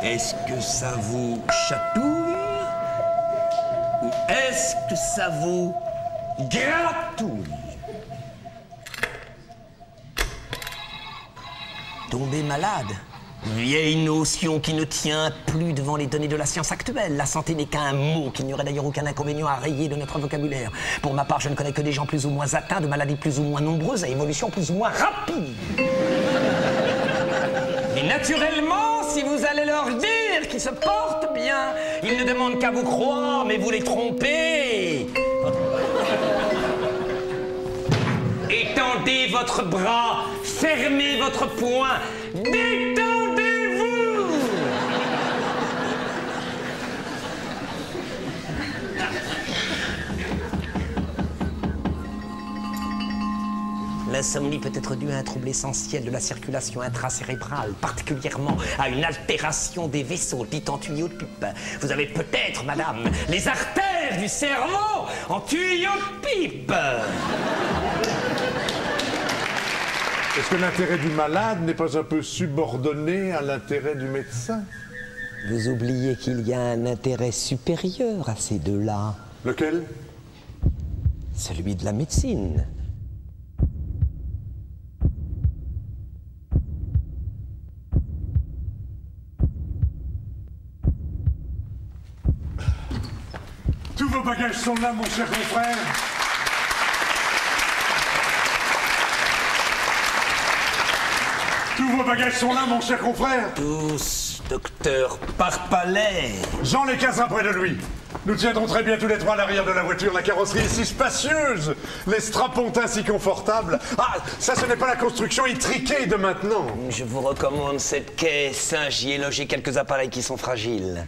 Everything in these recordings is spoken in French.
Est-ce que ça vous chatouille? Ou est-ce que ça vous gratouille? Tomber malade? Vieille notion qui ne tient plus devant les données de la science actuelle. La santé n'est qu'un mot, qu'il n'y aurait d'ailleurs aucun inconvénient à rayer de notre vocabulaire. Pour ma part, je ne connais que des gens plus ou moins atteints de maladies plus ou moins nombreuses à évolution plus ou moins rapide. Et naturellement, si vous allez leur dire qu'ils se portent bien, ils ne demandent qu'à vous croire, mais vous les trompez. Étendez votre bras, fermez votre poing, détendez-vous. L'insomnie peut être due à un trouble essentiel de la circulation intracérébrale, particulièrement à une altération des vaisseaux, dit en tuyaux de pipe. Vous avez peut-être, madame, les artères du cerveau en tuyaux de pipe. Est-ce que l'intérêt du malade n'est pas un peu subordonné à l'intérêt du médecin? Vous oubliez qu'il y a un intérêt supérieur à ces deux-là. Lequel? Celui de la médecine. Tous vos bagages sont là, mon cher confrère. Tous vos bagages sont là, mon cher confrère. Tous, docteur Parpalais. Jean les casera près de lui. Nous tiendrons très bien tous les trois à l'arrière de la voiture. La carrosserie est si spacieuse, les strapontins si confortables. Ah, ça, ce n'est pas la construction étriquée de maintenant. Je vous recommande cette caisse. J'y ai logé quelques appareils qui sont fragiles.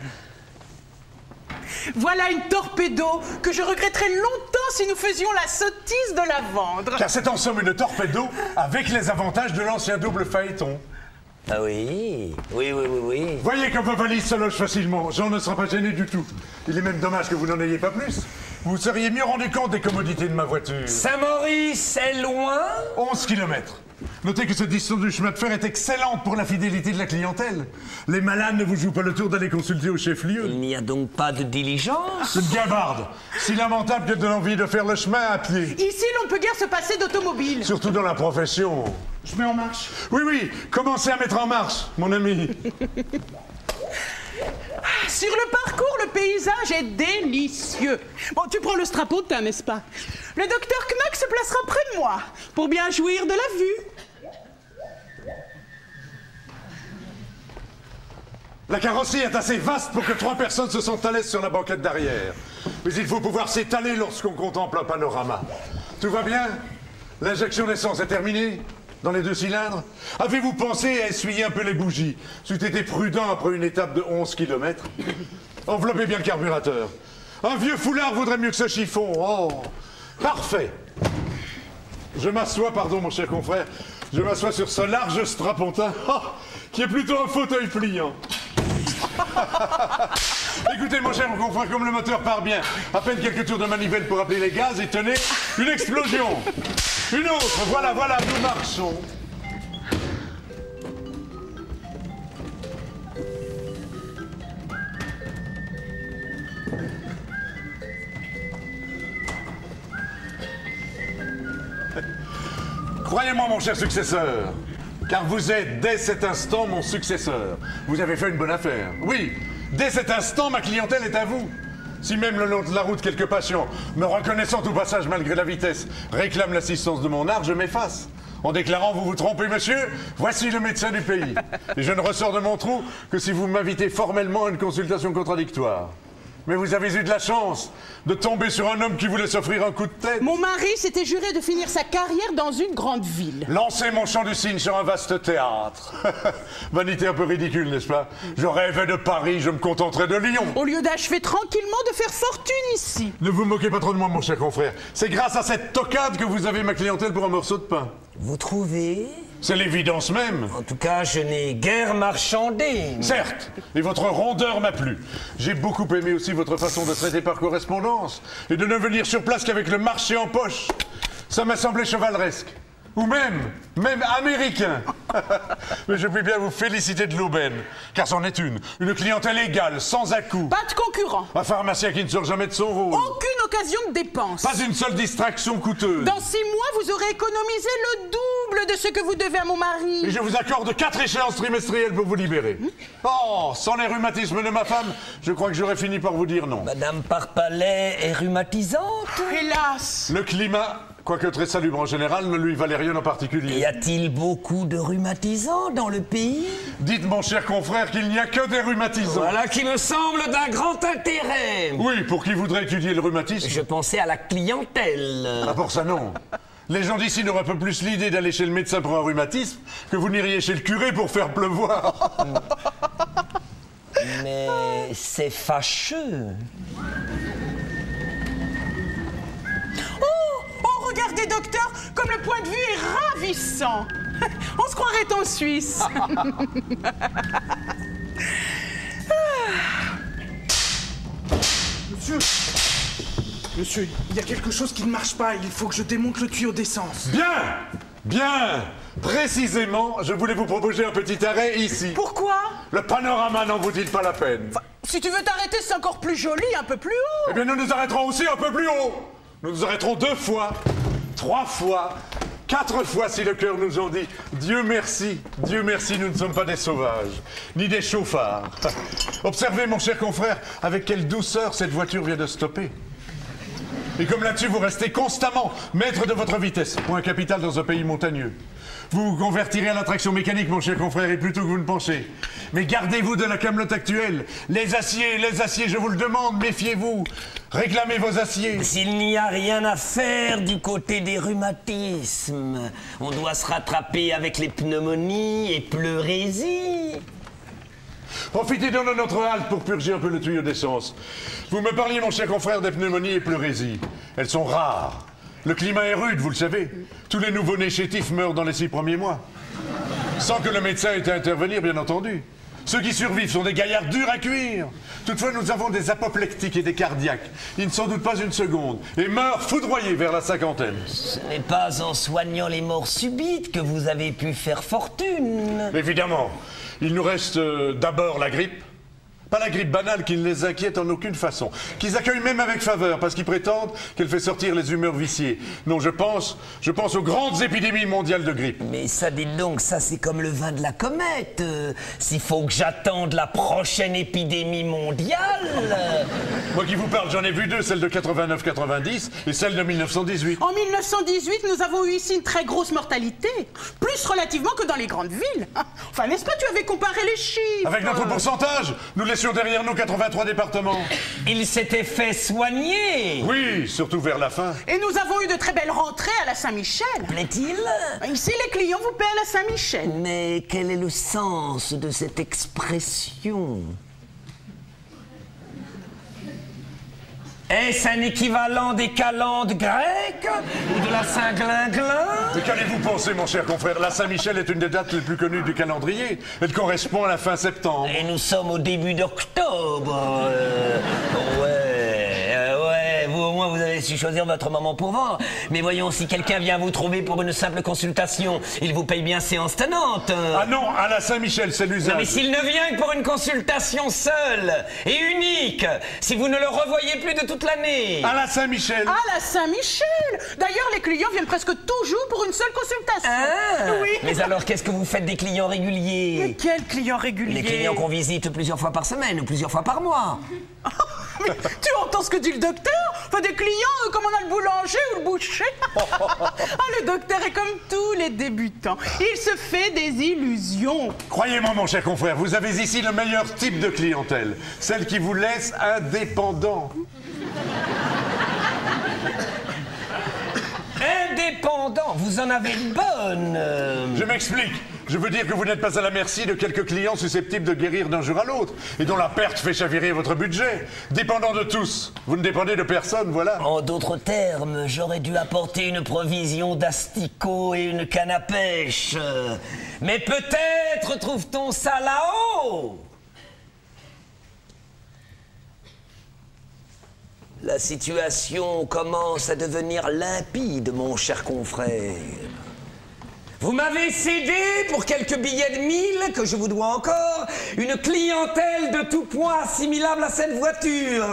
Voilà une torpédo que je regretterais longtemps si nous faisions la sottise de la vendre. Car c'est en somme une torpédo avec les avantages de l'ancien double phaéton. Ah oui, oui. Voyez comme vos valises se logent facilement. Jean ne sera pas gêné du tout. Il est même dommage que vous n'en ayez pas plus. Vous seriez mieux rendu compte des commodités de ma voiture. Saint-Maurice, c'est loin? 11 kilomètres. Notez que cette distance du chemin de fer est excellente pour la fidélité de la clientèle. Les malades ne vous jouent pas le tour d'aller consulter au chef-lieu. Il n'y a donc pas de diligence? Une gavarde, si lamentable que de l'envie de faire le chemin à pied. Ici, l'on peut guère se passer d'automobile. Surtout dans la profession. Je mets en marche. Oui, commencez à mettre en marche, mon ami. Sur le parcours, le paysage est délicieux. Bon, tu prends le strapontin, n'est-ce pas? Le docteur Knack se placera près de moi pour bien jouir de la vue. La carrosserie est assez vaste pour que 3 personnes se sentent à l'aise sur la banquette d'arrière. Mais il faut pouvoir s'étaler lorsqu'on contemple un panorama. Tout va bien? L'injection d'essence est terminée? Dans les 2 cylindres? Avez-vous pensé à essuyer un peu les bougies? C'eût été prudent après une étape de 11 km. Enveloppez bien le carburateur. Un vieux foulard vaudrait mieux que ce chiffon. Oh, parfait. Je m'assois, pardon mon cher confrère, je m'assois sur ce large strapontin, qui est plutôt un fauteuil pliant. Écoutez mon cher confrère, comme le moteur part bien, à peine quelques tours de manivelle pour appeler les gaz et tenez, une explosion. Une autre, voilà, nous marchons. Croyez-moi, mon cher successeur, car vous êtes dès cet instant mon successeur. Vous avez fait une bonne affaire. Oui, dès cet instant, ma clientèle est à vous. Si même le long de la route, quelques patients, me reconnaissant au passage malgré la vitesse, réclament l'assistance de mon art, je m'efface. En déclarant, vous vous trompez, monsieur, voici le médecin du pays. Et je ne ressors de mon trou que si vous m'invitez formellement à une consultation contradictoire. Mais vous avez eu de la chance de tomber sur un homme qui voulait s'offrir un coup de tête. Mon mari s'était juré de finir sa carrière dans une grande ville. Lancez mon chant du cygne sur un vaste théâtre. Vanité un peu ridicule, n'est-ce pas? Je rêvais de Paris, je me contenterais de Lyon. Au lieu d'achever tranquillement de faire fortune ici. Ne vous moquez pas trop de moi, mon cher confrère. C'est grâce à cette tocade que vous avez ma clientèle pour un morceau de pain. Vous trouvez? C'est l'évidence même. En tout cas, je n'ai guère marchandé. Certes, et votre rondeur m'a plu. J'ai beaucoup aimé aussi votre façon de traiter par correspondance et de ne venir sur place qu'avec le marché en poche. Ça m'a semblé chevaleresque. ou même américain. Mais je puis bien vous féliciter de l'aubaine, car c'en est une clientèle égale, sans à-coups. Pas de concurrent. Un pharmacien qui ne sort jamais de son rôle. Aucune occasion de dépense. Pas une seule distraction coûteuse. Dans 6 mois, vous aurez économisé le double de ce que vous devez à mon mari. Et je vous accorde 4 échéances trimestrielles pour vous libérer. Oh, sans les rhumatismes de ma femme, je crois que j'aurais fini par vous dire non. Madame Parpalais est rhumatisante. Hélas. Le climat, quoique très salubre en général, ne lui valait rien en particulier. Y a-t-il beaucoup de rhumatisants dans le pays? Dites, mon cher confrère, qu'il n'y a que des rhumatisants. Voilà qui me semble d'un grand intérêt. Oui, pour qui voudrait étudier le rhumatisme. Je pensais à la clientèle. Ah, pour ça, non. Les gens d'ici n'auraient pas plus l'idée d'aller chez le médecin pour un rhumatisme que vous n'iriez chez le curé pour faire pleuvoir. Mais c'est fâcheux. Oh, regardez, docteur, comme le point de vue est ravissant. On se croirait en Suisse. Monsieur, il y a quelque chose qui ne marche pas. Il faut que je démonte le tuyau d'essence. Bien. Précisément, je voulais vous proposer un petit arrêt ici. Pourquoi? Le panorama n'en vaut-il pas la peine? Si tu veux t'arrêter, c'est encore plus joli, un peu plus haut. Eh bien, nous nous arrêterons aussi un peu plus haut. Nous nous arrêterons 2 fois, 3 fois, 4 fois si le cœur nous en dit. Dieu merci, nous ne sommes pas des sauvages, ni des chauffards. Observez, mon cher confrère, avec quelle douceur cette voiture vient de stopper. Et comme là-dessus, vous restez constamment maître de votre vitesse, point capital dans un pays montagneux. Vous vous convertirez à la traction mécanique, mon cher confrère, et plutôt que vous ne pensez. Mais gardez-vous de la camelote actuelle. Les aciers, je vous le demande, méfiez-vous. Réclamez vos aciers. S'il n'y a rien à faire du côté des rhumatismes, on doit se rattraper avec les pneumonies et pleurésie. Profitez donc de notre halte pour purger un peu le tuyau d'essence. Vous me parliez, mon cher confrère, des pneumonies et pleurésies. Elles sont rares. Le climat est rude, vous le savez. Tous les nouveau-nés chétifs meurent dans les 6 premiers mois. Sans que le médecin ait à intervenir, bien entendu. Ceux qui survivent sont des gaillards durs à cuire. Toutefois, nous avons des apoplectiques et des cardiaques. Ils ne s'en doutent pas une seconde et meurent foudroyés vers la 50aine. Ce n'est pas en soignant les morts subites que vous avez pu faire fortune. Évidemment. Il nous reste d'abord la grippe. Pas la grippe banale qui ne les inquiète en aucune façon. Qu'ils accueillent même avec faveur parce qu'ils prétendent qu'elle fait sortir les humeurs viciées. Non, je pense aux grandes épidémies mondiales de grippe. Mais ça, dites donc, ça c'est comme le vin de la comète. S'il faut que j'attende la prochaine épidémie mondiale... Moi qui vous parle, j'en ai vu 2, celle de 89-90 et celle de 1918. En 1918, nous avons eu ici une très grosse mortalité. Plus relativement que dans les grandes villes. Enfin, n'est-ce pas, tu avais comparé les chiffres. Avec notre pourcentage, nous laissions derrière nous 83 départements. Il s'était fait soigner. Oui, surtout vers la fin. Et nous avons eu de très belles rentrées à la Saint-Michel. Plaît-il? Ici, les clients vous paient à la Saint-Michel. Mais quel est le sens de cette expression? Est-ce un équivalent des calendes grecques ou de la Saint-Glinglin? Mais qu'allez-vous penser, mon cher confrère? La Saint-Michel est une des dates les plus connues du calendrier. Elle correspond à la fin septembre. Et nous sommes au début d'octobre. Vous, au moins, vous avez su choisir votre moment pour vendre. Mais voyons, si quelqu'un vient vous trouver pour une simple consultation, il vous paye bien séance tenante. Ah non, à la Saint-Michel, c'est l'usage. Non, mais s'il ne vient que pour une consultation seule et unique, si vous ne le revoyez plus de toute l'année. À la Saint-Michel. À la Saint-Michel. D'ailleurs, les clients viennent presque toujours pour une seule consultation. Ah, oui. Mais alors, qu'est-ce que vous faites des clients réguliers? Mais quels clients réguliers? Les clients qu'on visite plusieurs fois par semaine ou plusieurs fois par mois. Mais tu entends ce que dit le docteur? Enfin, des clients comme on a le boulanger ou le boucher. Le docteur est comme tous les débutants. Il se fait des illusions. Croyez-moi, mon cher confrère, vous avez ici le meilleur type de clientèle. Celle qui vous laisse indépendant. Indépendant, vous en avez une bonne. Je m'explique. Je veux dire que vous n'êtes pas à la merci de quelques clients susceptibles de guérir d'un jour à l'autre et dont la perte fait chavirer votre budget. Dépendant de tous. Vous ne dépendez de personne, voilà. En d'autres termes, j'aurais dû apporter une provision d'asticots et une canne à pêche. Mais peut-être trouve-t-on ça là-haut. La situation commence à devenir limpide, mon cher confrère. Vous m'avez cédé, pour quelques billets de 1000 que je vous dois encore, une clientèle de tout point assimilable à cette voiture,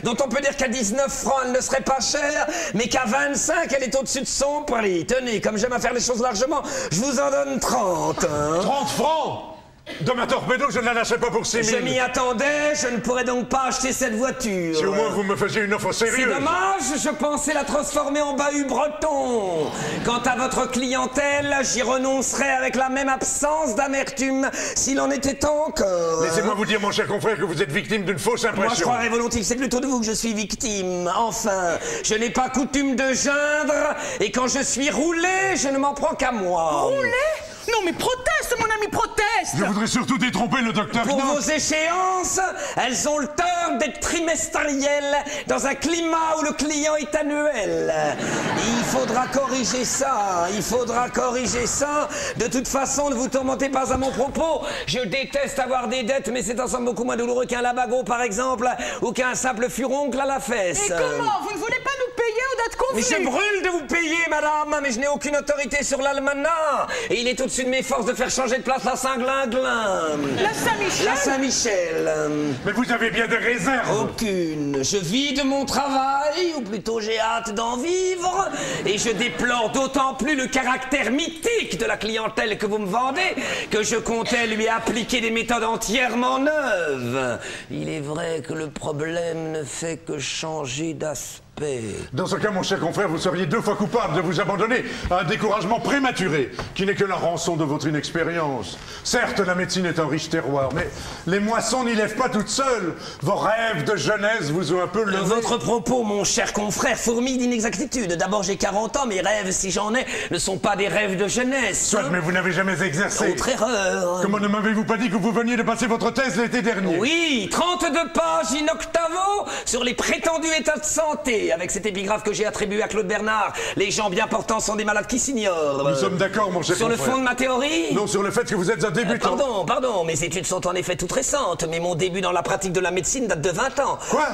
dont on peut dire qu'à 19 francs, elle ne serait pas chère, mais qu'à 25, elle est au-dessus de son prix. Tenez, comme j'aime à faire les choses largement, je vous en donne 30. 30 francs? De ma torpedo, je ne la lâcherai pas pour 6 000. Je m'y attendais, je ne pourrais donc pas acheter cette voiture. Si au moins vous me faisiez une offre sérieuse. C'est dommage, je pensais la transformer en bahut breton. Quant à votre clientèle, j'y renoncerai avec la même absence d'amertume s'il en était encore. Laissez-moi vous dire, mon cher confrère, que vous êtes victime d'une fausse impression. Moi, je croirais volontiers que c'est plutôt de vous que je suis victime. Enfin, je n'ai pas coutume de geindre, et quand je suis roulé, je ne m'en prends qu'à moi. Roulé? Non mais proteste, mon ami, proteste! Je voudrais surtout détromper le docteur Pour Knopf. vos échéances, elles ont le tort d'être trimestrielles dans un climat où le client est annuel. Il faudra corriger ça, il faudra corriger ça. De toute façon, ne vous tourmentez pas à mon propos. Je déteste avoir des dettes, mais c'est en somme beaucoup moins douloureux qu'un labago, par exemple, ou qu'un simple furoncle à la fesse. Et comment? Vous ne voulez pas nous payer aux dates convenues? Mais je brûle de vous payer, madame, mais je n'ai aucune autorité sur l'almanach. Et il est au-dessus de mes forces de faire changer de place la Saint-Glinglin. La Saint-Michel? La Saint-Michel. Mais vous avez bien des réserves. Aucune. Je vis de mon travail, ou plutôt j'ai hâte d'en vivre, et je déplore d'autant plus le caractère mythique de la clientèle que vous me vendez, que je comptais lui appliquer des méthodes entièrement neuves. Il est vrai que le problème ne fait que changer d'aspect. Dans ce cas, mon cher confrère, vous seriez 2 fois coupable de vous abandonner à un découragement prématuré, qui n'est que la rançon de votre inexpérience. Certes, la médecine est un riche terroir, mais les moissons n'y lèvent pas toutes seules. Vos rêves de jeunesse vous ont un peu levé. Votre propos, mon cher confrère, fourmille d'inexactitude. D'abord, j'ai 40 ans, mes rêves, si j'en ai, ne sont pas des rêves de jeunesse. Soit, mais vous n'avez jamais exercé. Autre erreur. Comment ne m'avez-vous pas dit que vous veniez de passer votre thèse l'été dernier? Oui, 32 pages in octavo sur les prétendus états de santé. Avec cette épigraphe que j'ai attribuée à Claude Bernard, les gens bien portants sont des malades qui s'ignorent. Nous sommes d'accord, mon cher Sur confrère. le fond de ma théorie? Non, sur le fait que vous êtes un débutant. Pardon, mes études sont en effet toutes récentes, mais mon début dans la pratique de la médecine date de 20 ans. Quoi?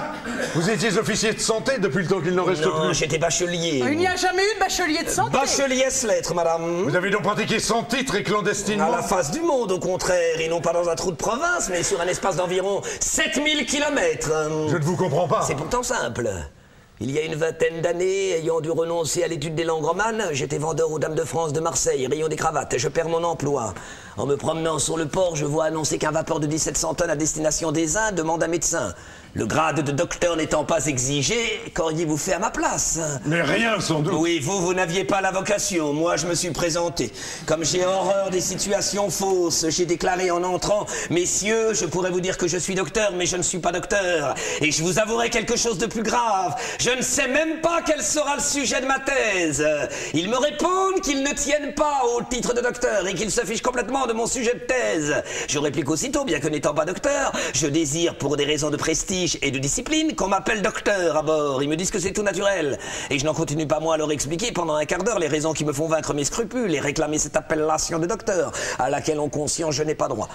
Vous étiez officier de santé depuis le temps qu'il n'en reste Non, plus. j'étais bachelier. Il n'y a jamais eu de bachelier de santé. Bachelier lettres, madame. Vous avez donc pratiqué sans titre et clandestinement? À la face du monde, au contraire, et non pas dans un trou de province, mais sur un espace d'environ 7000 kilomètres. Je ne vous comprends pas. C'est pourtant simple. Il y a une vingtaine d'années, ayant dû renoncer à l'étude des langues romanes, j'étais vendeur aux Dames de France de Marseille, rayon des cravates. Je perds mon emploi. En me promenant sur le port, je vois annoncer qu'un vapeur de 1700 tonnes à destination des Indes demande un médecin. Le grade de docteur n'étant pas exigé, qu'auriez-vous fait à ma place? Mais rien, sans doute. Oui, vous n'aviez pas la vocation. Moi, je me suis présenté. Comme j'ai horreur des situations fausses, j'ai déclaré en entrant: messieurs, je pourrais vous dire que je suis docteur, mais je ne suis pas docteur. Et je vous avouerai quelque chose de plus grave. Je ne sais même pas quel sera le sujet de ma thèse. Ils me répondent qu'ils ne tiennent pas au titre de docteur et qu'ils se fichent complètement de mon sujet de thèse. Je réplique aussitôt, bien que n'étant pas docteur, je désire, pour des raisons de prestige et de discipline, qu'on m'appelle docteur à bord. Ils me disent que c'est tout naturel. Et je n'en continue pas moi à leur expliquer pendant un quart d'heure les raisons qui me font vaincre mes scrupules et réclamer cette appellation de docteur, à laquelle en conscience je n'ai pas droit.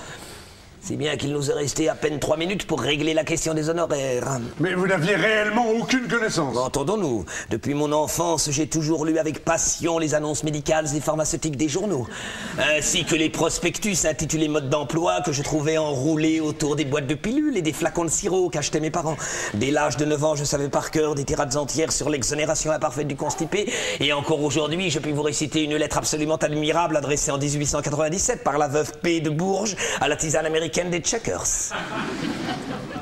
Si bien qu'il nous est resté à peine 3 minutes pour régler la question des honoraires. Mais vous n'aviez réellement aucune connaissance. Entendons-nous, depuis mon enfance, j'ai toujours lu avec passion les annonces médicales et pharmaceutiques des journaux, ainsi que les prospectus intitulés mode d'emploi que je trouvais enroulés autour des boîtes de pilules et des flacons de sirop qu'achetaient mes parents. Dès l'âge de 9 ans, je savais par cœur des tirades entières sur l'exonération imparfaite du constipé, et encore aujourd'hui, je puis vous réciter une lettre absolument admirable adressée en 1897 par la veuve P. de Bourges à la tisane américaine des Checkers.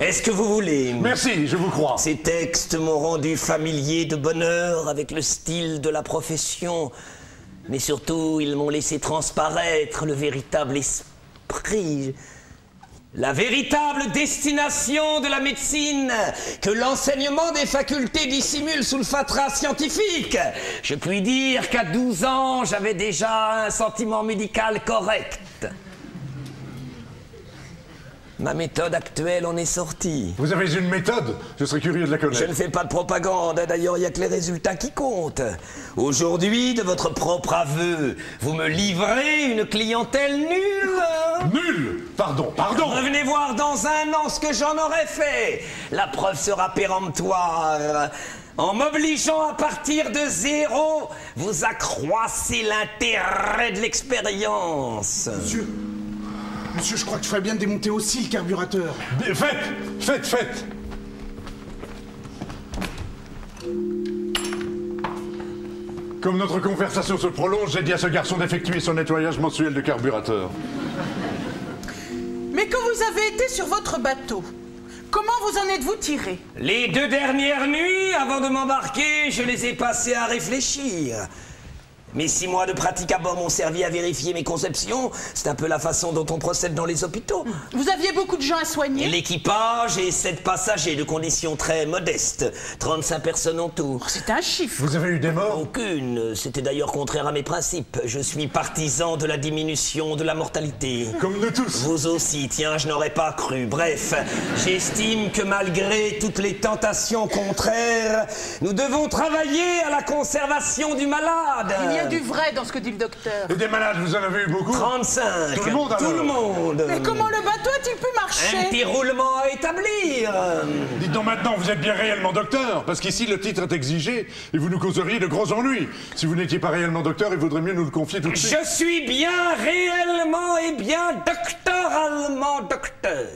Est-ce que vous voulez? Merci, je vous crois. Ces textes m'ont rendu familier de bonheur avec le style de la profession, mais surtout, ils m'ont laissé transparaître le véritable esprit, la véritable destination de la médecine, que l'enseignement des facultés dissimule sous le fatras scientifique. Je puis dire qu'à 12 ans, j'avais déjà un sentiment médical correct. Ma méthode actuelle en est sortie. Vous avez une méthode? Je serais curieux de la connaître. Je ne fais pas de propagande, d'ailleurs il n'y a que les résultats qui comptent. Aujourd'hui, de votre propre aveu, vous me livrez une clientèle nulle. Nul! Pardon. Revenez voir dans un an ce que j'en aurais fait. La preuve sera péremptoire. En m'obligeant à partir de zéro, vous accroissez l'intérêt de l'expérience. Monsieur, je crois que je ferais bien de démonter aussi le carburateur. Faites. Comme notre conversation se prolonge, j'ai dit à ce garçon d'effectuer son nettoyage mensuel de carburateur. Mais quand vous avez été sur votre bateau, comment vous en êtes-vous tiré? Les 2 dernières nuits, avant de m'embarquer, je les ai passées à réfléchir. Mes 6 mois de pratique à bord m'ont servi à vérifier mes conceptions. C'est un peu la façon dont on procède dans les hôpitaux. Vous aviez beaucoup de gens à soigner? L'équipage et 7 passagers de conditions très modestes. 35 personnes en tout. C'est un chiffre. Vous avez eu des morts? Aucune. C'était d'ailleurs contraire à mes principes. Je suis partisan de la diminution de la mortalité. Comme nous tous. Vous aussi, tiens, je n'aurais pas cru. Bref, j'estime que malgré toutes les tentations contraires, nous devons travailler à la conservation du malade. Il y a du vrai dans ce que dit le docteur. Et des malades, vous en avez eu beaucoup? 35. Tout le monde, alors? Tout le monde. Mais comment le bateau a-t-il pu marcher? Un petit roulement à établir. Dites donc maintenant, vous êtes bien réellement docteur, parce qu'ici le titre est exigé et vous nous causeriez de gros ennuis. Si vous n'étiez pas réellement docteur, il vaudrait mieux nous le confier tout de suite. Je suis bien réellement et bien doctoralement docteur.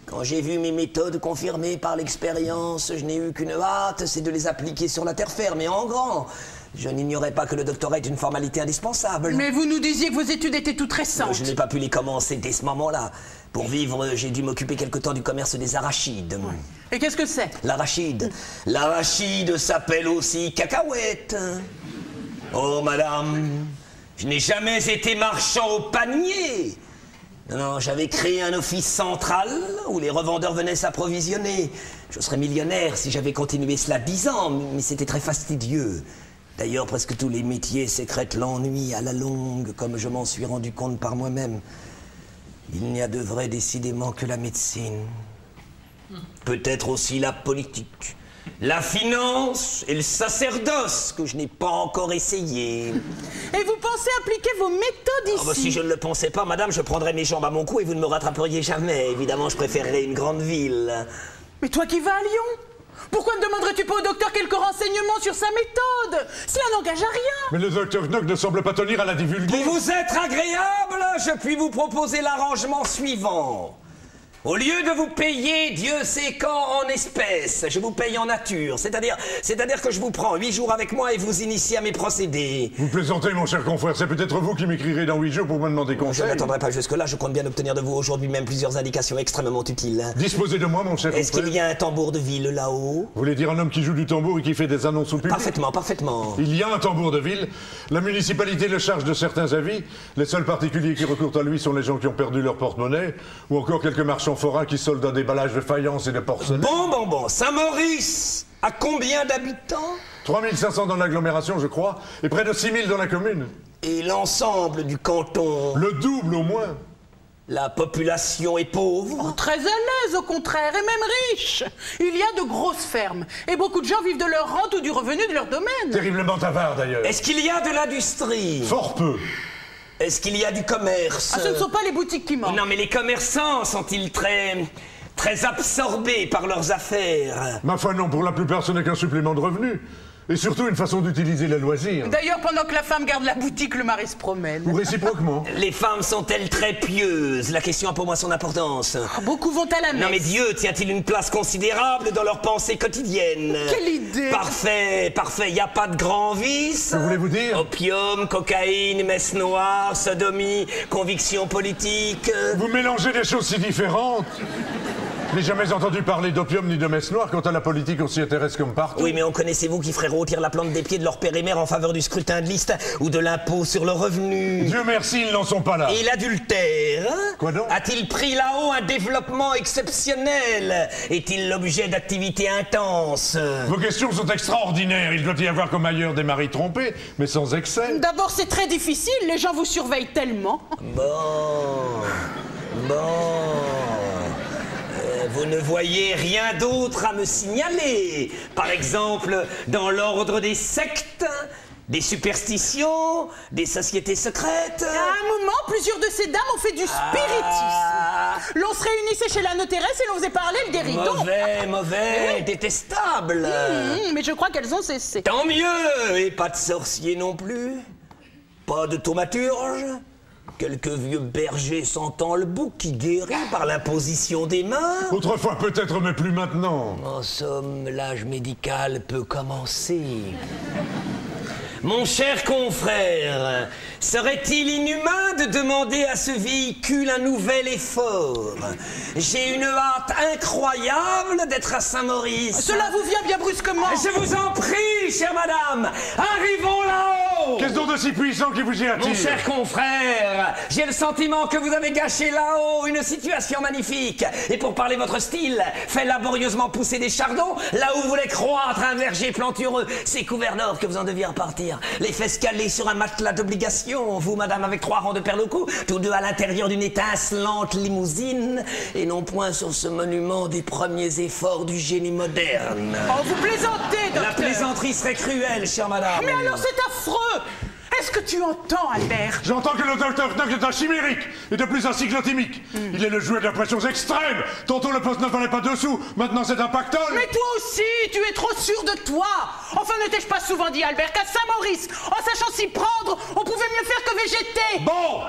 Quand j'ai vu mes méthodes confirmées par l'expérience, je n'ai eu qu'une hâte, c'est de les appliquer sur la terre ferme et en grand. Je n'ignorais pas que le doctorat est une formalité indispensable. Mais vous nous disiez que vos études étaient toutes récentes. Je n'ai pas pu les commencer dès ce moment-là. Pour vivre, j'ai dû m'occuper quelque temps du commerce des arachides. Et qu'est-ce que c'est? L'arachide. L'arachide s'appelle aussi cacahuète. Oh, madame, je n'ai jamais été marchand au panier. Non, j'avais créé un office central où les revendeurs venaient s'approvisionner. Je serais millionnaire si j'avais continué cela 10 ans, mais c'était très fastidieux. D'ailleurs, presque tous les métiers sécrètent l'ennui à la longue, comme je m'en suis rendu compte par moi-même. Il n'y a de vrai décidément que la médecine. Peut-être aussi la politique, la finance et le sacerdoce, que je n'ai pas encore essayé. Et vous pensez appliquer vos méthodes ici? Oh, si je ne le pensais pas, madame, je prendrais mes jambes à mon cou et vous ne me rattraperiez jamais. Évidemment, je préférerais une grande ville. Mais toi qui vas à Lyon, pourquoi ne demanderais-tu pas au docteur quelques renseignements sur sa méthode? Cela n'engage à rien. Mais le docteur Knock ne semble pas tenir à la divulguer. Pour vous être agréable, je puis vous proposer l'arrangement suivant. Au lieu de vous payer Dieu sait quand en espèces, je vous paye en nature. C'est-à-dire que je vous prends 8 jours avec moi et vous initiez à mes procédés. Vous plaisantez, mon cher confrère, c'est peut-être vous qui m'écrirez dans 8 jours pour me demander conseil. Je n'attendrai pas jusque-là, je compte bien obtenir de vous aujourd'hui même plusieurs indications extrêmement utiles. Disposez de moi, mon cher Est-ce confrère. qu'il y a un tambour de ville là-haut? Vous voulez dire un homme qui joue du tambour et qui fait des annonces au public? Parfaitement, parfaitement. Il y a un tambour de ville. La municipalité le charge de certains avis. Les seuls particuliers qui recourent à lui sont les gens qui ont perdu leur porte-monnaie ou encore quelques marchands forains qui soldent un déballage de faïence et de porcelaine. Bon. Saint-Maurice a combien d'habitants? 3500 dans l'agglomération, je crois, et près de 6000 dans la commune. Et l'ensemble du canton? Le double au moins. La population est pauvre? Très à l'aise, au contraire, et même riche. Il y a de grosses fermes, et beaucoup de gens vivent de leur rente ou du revenu de leur domaine. Terriblement avare d'ailleurs. Est-ce qu'il y a de l'industrie? Fort peu. Est-ce qu'il y a du commerce? Ah, ce ne sont pas les boutiques qui manquent. Non, mais les commerçants sont-ils très absorbés par leurs affaires? Ma foi non, pour la plupart ce n'est qu'un supplément de revenus. Et surtout une façon d'utiliser les loisirs. D'ailleurs, pendant que la femme garde la boutique, le mari se promène. Ou réciproquement. Les femmes sont-elles très pieuses? La question a pour moi son importance. Beaucoup vont à la messe. Non mais Dieu tient-il une place considérable dans leurs pensées quotidiennes? Quelle idée! Parfait, y a pas de grands vices? Que voulez-vous dire? Opium, cocaïne, messe noire, sodomie, convictions politiques. Vous mélangez des choses si différentes. Je n'ai jamais entendu parler d'opium ni de messe noire. Quant à la politique, on s'y intéresse comme partout. Oui, mais en connaissez-vous qui feraient rôtir la plante des pieds de leur père et mère en faveur du scrutin de liste ou de l'impôt sur le revenu? Dieu merci, ils n'en sont pas là. Et l'adultère, hein? Quoi donc? A-t-il pris là-haut un développement exceptionnel? Est-il l'objet d'activités intenses? Vos questions sont extraordinaires. Il doit y avoir comme ailleurs des maris trompés, mais sans excès. D'abord, c'est très difficile, les gens vous surveillent tellement. Bon. Vous ne voyez rien d'autre à me signaler? Par exemple, dans l'ordre des sectes, Des superstitions? Des sociétés secrètes? À un moment, plusieurs de ces dames ont fait du spiritisme. L'on se réunissait chez la notéresse et l'on faisait parler le guéridon. Mauvais, détestable. Mais je crois qu'elles ont cessé. Tant mieux. Et pas de sorciers non plus? Pas de thaumaturge? Quelques vieux bergers sentant le bouc qui guérit par l'imposition des mains? Autrefois peut-être, mais plus maintenant. En somme, l'âge médical peut commencer. Mon cher confrère, serait-il inhumain de demander à ce véhicule un nouvel effort? J'ai une hâte incroyable d'être à Saint-Maurice. Cela vous vient bien brusquement. Je vous en prie, chère madame, arrivons là-haut. Qu'est-ce donc de si puissant qui vous y attire? Mon cher confrère, j'ai le sentiment que vous avez gâché là-haut une situation magnifique. Et pour parler votre style, fait laborieusement pousser des chardons là où voulait croître un verger plantureux. C'est couvert d'or que vous en deviez repartir. Les fesses calées sur un matelas d'obligation. Vous, madame, avec 3 rangs de perles au cou, tous deux à l'intérieur d'une étincelante limousine. Et non point sur ce monument des premiers efforts du génie moderne. Oh, vous plaisantez, docteur. La plaisanterie serait cruelle, chère madame. Mais alors c'est affreux. Est-ce que tu entends, Albert? J'entends que le docteur Knock est un chimérique, et de plus un cyclotimique. Il est le jouet d'impressions extrêmes. Tantôt le poste ne valait pas dessous, maintenant c'est un pactole. Mais toi aussi, tu es trop sûr de toi. Enfin, ne t'ai-je pas souvent dit, Albert, qu'à Saint-Maurice, en sachant s'y prendre, on pouvait mieux faire que végéter. Bon.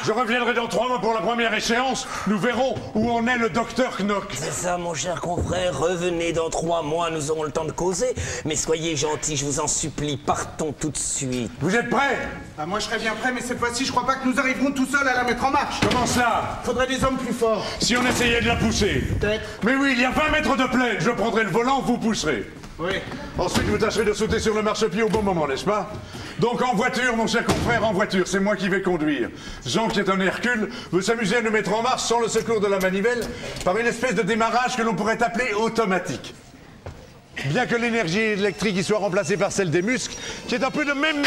Je reviendrai dans 3 mois pour la première échéance. Nous verrons où en est le docteur Knock. C'est ça, mon cher confrère. Revenez dans 3 mois, nous aurons le temps de causer. Mais soyez gentils, je vous en supplie, partons tout de suite. Vous êtes prêts? Ah, moi je serais bien prêt, mais cette fois-ci je crois pas que nous arriverons tout seuls à la mettre en marche. Comment ça? Faudrait des hommes plus forts. Si on essayait de la pousser? Peut-être. Mais oui, il y a 20 mètres de plaine. Je prendrai le volant, vous pousserez. Oui. Ensuite, vous tâcherez de sauter sur le marchepied au bon moment, n'est-ce pas? Donc en voiture, mon cher confrère, en voiture, c'est moi qui vais conduire. Jean, qui est un Hercule, veut s'amuser à nous mettre en marche sans le secours de la manivelle, par une espèce de démarrage que l'on pourrait appeler automatique. Bien que l'énergie électrique y soit remplacée par celle des muscles, qui est un peu de même...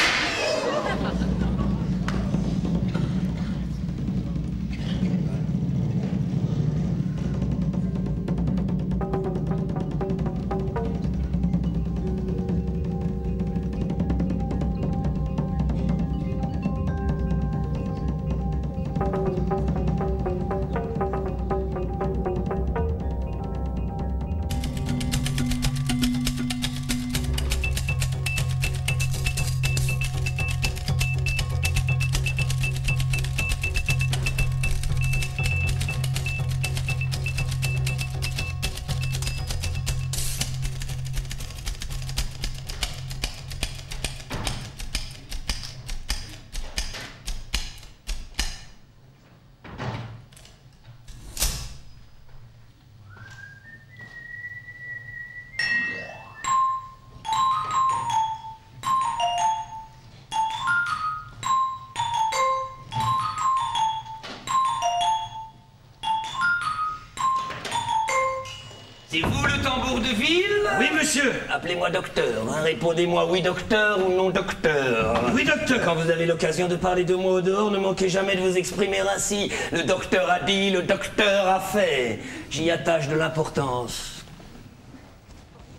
C'est vous le tambour de ville? Oui, monsieur. Appelez-moi docteur, hein. Répondez-moi oui docteur ou non docteur. Oui, docteur. Quand vous avez l'occasion de parler de mots au dehors, ne manquez jamais de vous exprimer ainsi. Le docteur a dit, le docteur a fait. J'y attache de l'importance.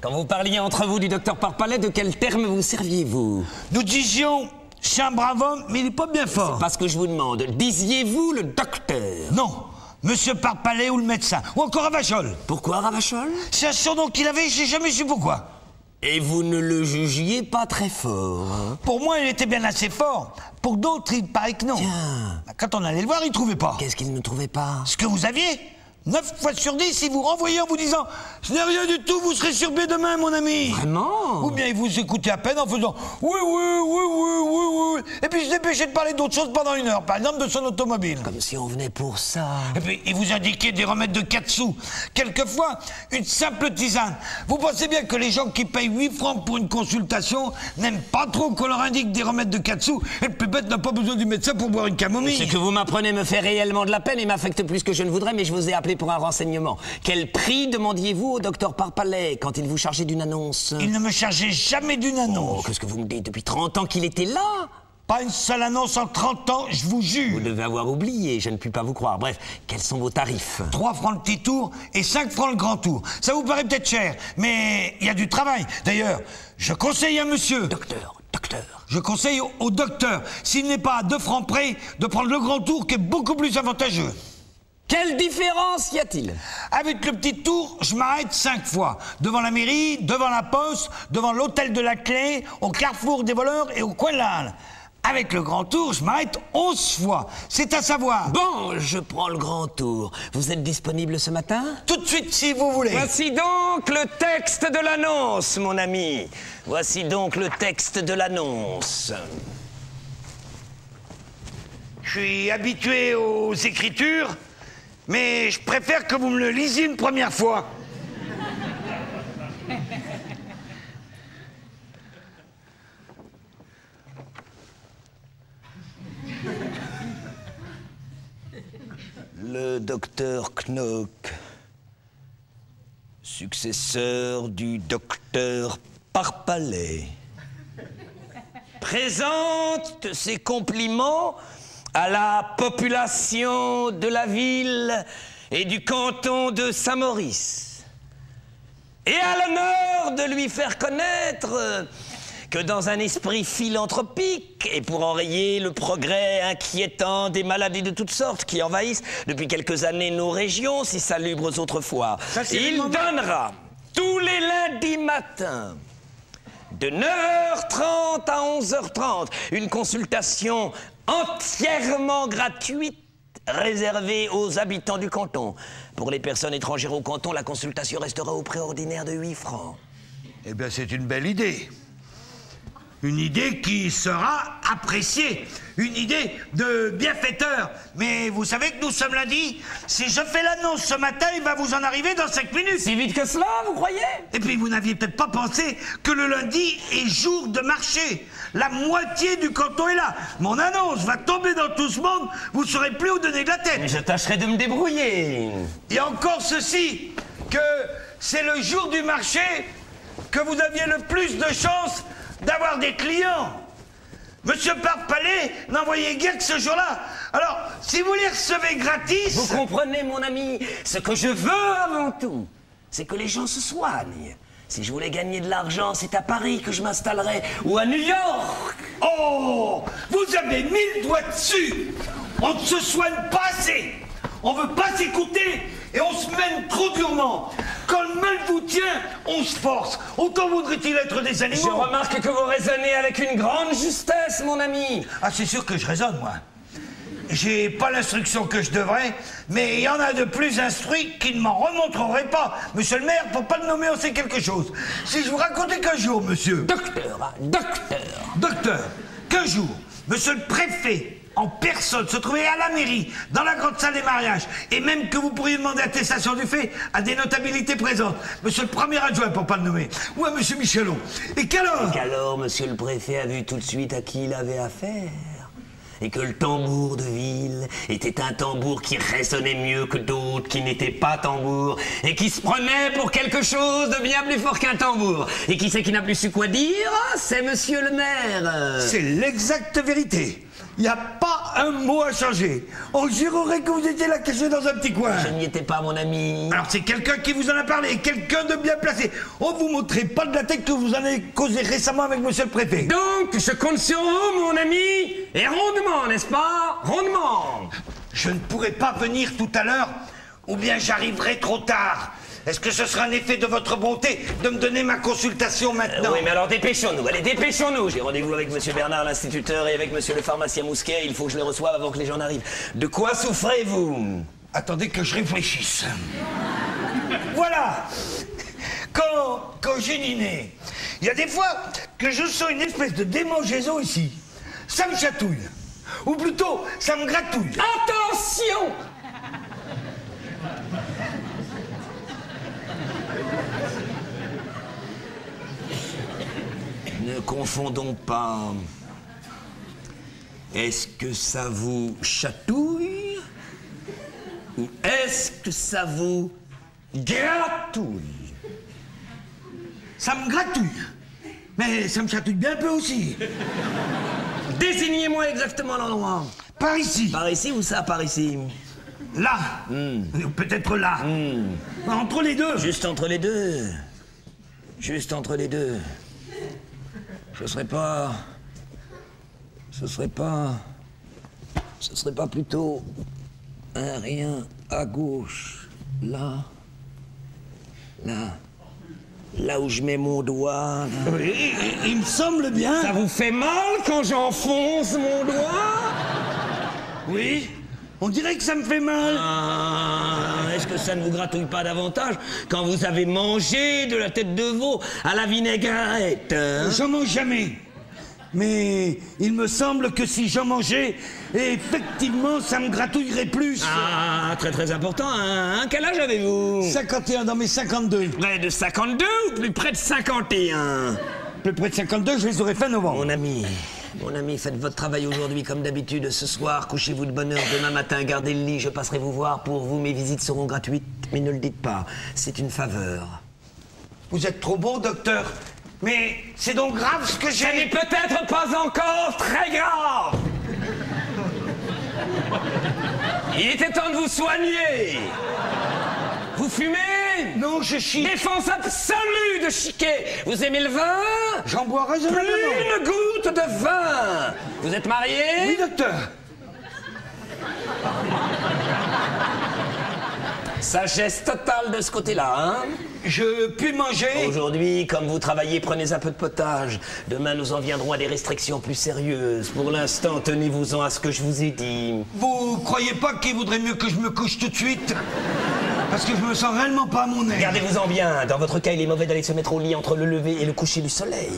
Quand vous parliez entre vous du docteur Parpalet, de quel terme vous serviez-vous? Nous disions, c'est un brave homme, mais il n'est pas bien fort. Parce que je vous demande, disiez-vous le docteur? Non. Monsieur Parpalet ou le médecin. Ou encore Ravachol. Pourquoi Ravachol? C'est un surnom qu'il avait, j'ai jamais su pourquoi. Et vous ne le jugiez pas très fort, hein? Pour moi, il était bien assez fort. Pour d'autres, il paraît que non. Tiens. Quand on allait le voir, il trouvait pas. Qu'est-ce qu'il ne trouvait pas? Ce que vous aviez. 9 fois sur 10, il vous renvoyait en vous disant « Ce n'est rien du tout, vous serez sur pied demain, mon ami !» Vraiment? Ou bien il vous écoutait à peine en faisant « Oui, oui, oui, oui, oui, oui !» Et puis il se dépêchait de parler d'autre chose pendant 1 heure, par exemple de son automobile. Comme si on venait pour ça. Et puis il vous indiquait des remèdes de 4 sous. Quelquefois, une simple tisane. Vous pensez bien que les gens qui payent 8 francs pour une consultation n'aiment pas trop qu'on leur indique des remèdes de 4 sous. Et le plus bête n'a pas besoin du médecin pour boire une camomille. Ce que vous m'apprenez me fait réellement de la peine et m'affecte plus que je ne voudrais, mais je vous ai appelé pour un renseignement. Quel prix demandiez-vous au docteur Parpalet quand il vous chargeait d'une annonce? Il ne me chargeait jamais d'une annonce. Oh, qu'est-ce que vous me dites? Depuis 30 ans qu'il était là? Pas une seule annonce en 30 ans, je vous jure. Vous devez avoir oublié, je ne puis pas vous croire. Bref, quels sont vos tarifs? 3 francs le petit tour et 5 francs le grand tour. Ça vous paraît peut-être cher, mais il y a du travail. D'ailleurs, je conseille à monsieur... Docteur. Je conseille au docteur, s'il n'est pas à 2 francs près, de prendre le grand tour qui est beaucoup plus avantageux. Quelle différence y a-t-il? Avec le petit tour, je m'arrête 5 fois. Devant la mairie, devant la poste, devant l'hôtel de la Clé, au carrefour des voleurs et au coin de la Halle. Avec le grand tour, je m'arrête 11 fois. C'est à savoir. Bon, je prends le grand tour. Vous êtes disponible ce matin? Tout de suite, si vous voulez. Voici donc le texte de l'annonce, mon ami. Voici donc le texte de l'annonce. Je suis habitué aux écritures, mais je préfère que vous me le lisiez une première fois. Le docteur Knock, successeur du docteur Parpalais, présente ses compliments à la population de la ville et du canton de Saint-Maurice, et a l'honneur de lui faire connaître que dans un esprit philanthropique et pour enrayer le progrès inquiétant des maladies de toutes sortes qui envahissent depuis quelques années nos régions si salubres autrefois, il donnera tous les lundis matins de 9h30 à 11h30 une consultation entièrement gratuite réservée aux habitants du canton. Pour les personnes étrangères au canton, la consultation restera au prix ordinaire de 8 francs. Eh bien, c'est une belle idée. Une idée qui sera appréciée. Une idée de bienfaiteur. Mais vous savez que nous sommes lundi. Si je fais l'annonce ce matin, il va vous en arriver dans 5 minutes. Si vite que cela, vous croyez? Et puis vous n'aviez peut-être pas pensé que le lundi est jour de marché. La moitié du canton est là. Mon annonce va tomber dans tout ce monde. Vous ne saurez plus où donner de la tête. Mais je tâcherai de me débrouiller. Il y a encore ceci, que c'est le jour du marché que vous aviez le plus de chances d'avoir des clients. Monsieur Parpalais n'envoyait guère que ce jour-là. Alors, si vous les recevez gratis... Vous comprenez, mon ami, ce que je veux avant tout, c'est que les gens se soignent. Si je voulais gagner de l'argent, c'est à Paris que je m'installerais, ou à New York. Oh, vous avez mis le doigt dessus. On ne se soigne pas assez. On veut pas s'écouter et on se mène trop durement. Quand le mal vous tient, on se force. Autant voudrait-il être des animaux. Je remarque que vous raisonnez avec une grande justesse, mon ami. Ah, c'est sûr que je raisonne, moi. J'ai pas l'instruction que je devrais, mais il y en a de plus instruits qui ne m'en remontreraient pas. Monsieur le maire, pour pas le nommer, on sait quelque chose. Si je vous racontais qu'un jour, monsieur... Docteur, qu'un jour, monsieur le préfet, en personne, se trouvait à la mairie, dans la grande salle des mariages, et même que vous pourriez demander attestation du fait à des notabilités présentes. Monsieur le premier adjoint, pour pas le nommer, ou à monsieur Michelot. Et qu'alors, monsieur le préfet a vu tout de suite à qui il avait affaire. Et que le tambour de ville était un tambour qui résonnait mieux que d'autres qui n'étaient pas tambours, et qui se prenait pour quelque chose de bien plus fort qu'un tambour. Et qui c'est qui n'a plus su quoi dire? C'est monsieur le maire. C'est l'exacte vérité. Il n'y a pas un mot à changer. On jurerait que vous étiez là caché dans un petit coin. Je n'y étais pas, mon ami. Alors c'est quelqu'un qui vous en a parlé, quelqu'un de bien placé. On vous montrait pas de la tête que vous en avez causé récemment avec monsieur le préfet. Donc, je compte sur vous, mon ami, et rondement, n'est-ce pas? Rondement. Je ne pourrai pas venir tout à l'heure, ou bien j'arriverai trop tard. Est-ce que ce sera un effet de votre bonté de me donner ma consultation maintenant? Oui, mais alors dépêchons-nous, allez, dépêchons-nous. J'ai rendez-vous avec monsieur Bernard, l'instituteur, et avec monsieur le pharmacien Mousquet. Il faut que je les reçoive avant que les gens n'arrivent. De quoi souffrez-vous? Attendez que je réfléchisse. Voilà. Quand j'ai niné, il y a des fois que je sens une espèce de démangeaison ici. Ça me chatouille. Ou plutôt, ça me gratouille. Attention! Ne confondons pas. Est-ce que ça vous chatouille? Ou est-ce que ça vous gratouille? Ça me gratouille. Mais ça me chatouille bien peu aussi. Désignez-moi exactement l'endroit. Par ici. Par ici ou ça, par ici? Là. Peut-être là. Entre les deux. Juste entre les deux. Juste entre les deux. Ce serait pas plutôt un rien à gauche, là, là où je mets mon doigt. Là. Oui, il me semble bien. Ça vous fait mal quand j'enfonce mon doigt? Oui, on dirait que ça me fait mal. Ah, est-ce que ça ne vous gratouille pas davantage quand vous avez mangé de la tête de veau à la vinaigrette, hein? J'en mange jamais. Mais il me semble que si j'en mangeais, effectivement, ça me gratouillerait plus. Ah, très très important, hein? Quel âge avez-vous? 51 dans mes 52. Près de 52 ou plus près de 51? Plus près de 52, je les aurais fin novembre. Mon ami, faites votre travail aujourd'hui comme d'habitude. Ce soir, couchez-vous de bonne heure. Demain matin, gardez le lit. Je passerai vous voir. Pour vous, mes visites seront gratuites. Mais ne le dites pas. C'est une faveur. Vous êtes trop bon, docteur. Mais c'est donc grave ce que j'ai... Ça n'est peut-être pas encore très grave. Il était temps de vous soigner. Vous fumez? Non, je chie. Défense absolue de chiquer. Vous aimez le vin? J'en bois raisonnablement. Plus une goutte de vin. Vous êtes marié? Oui, docteur. Sagesse totale de ce côté-là, hein? Je puis manger? Aujourd'hui, comme vous travaillez, prenez un peu de potage. Demain, nous en viendrons à des restrictions plus sérieuses. Pour l'instant, tenez-vous-en à ce que je vous ai dit. Vous croyez pas qu'il vaudrait mieux que je me couche tout de suite? Parce que je me sens réellement pas à mon aise. Gardez-vous-en bien. Dans votre cas, il est mauvais d'aller se mettre au lit entre le lever et le coucher du soleil.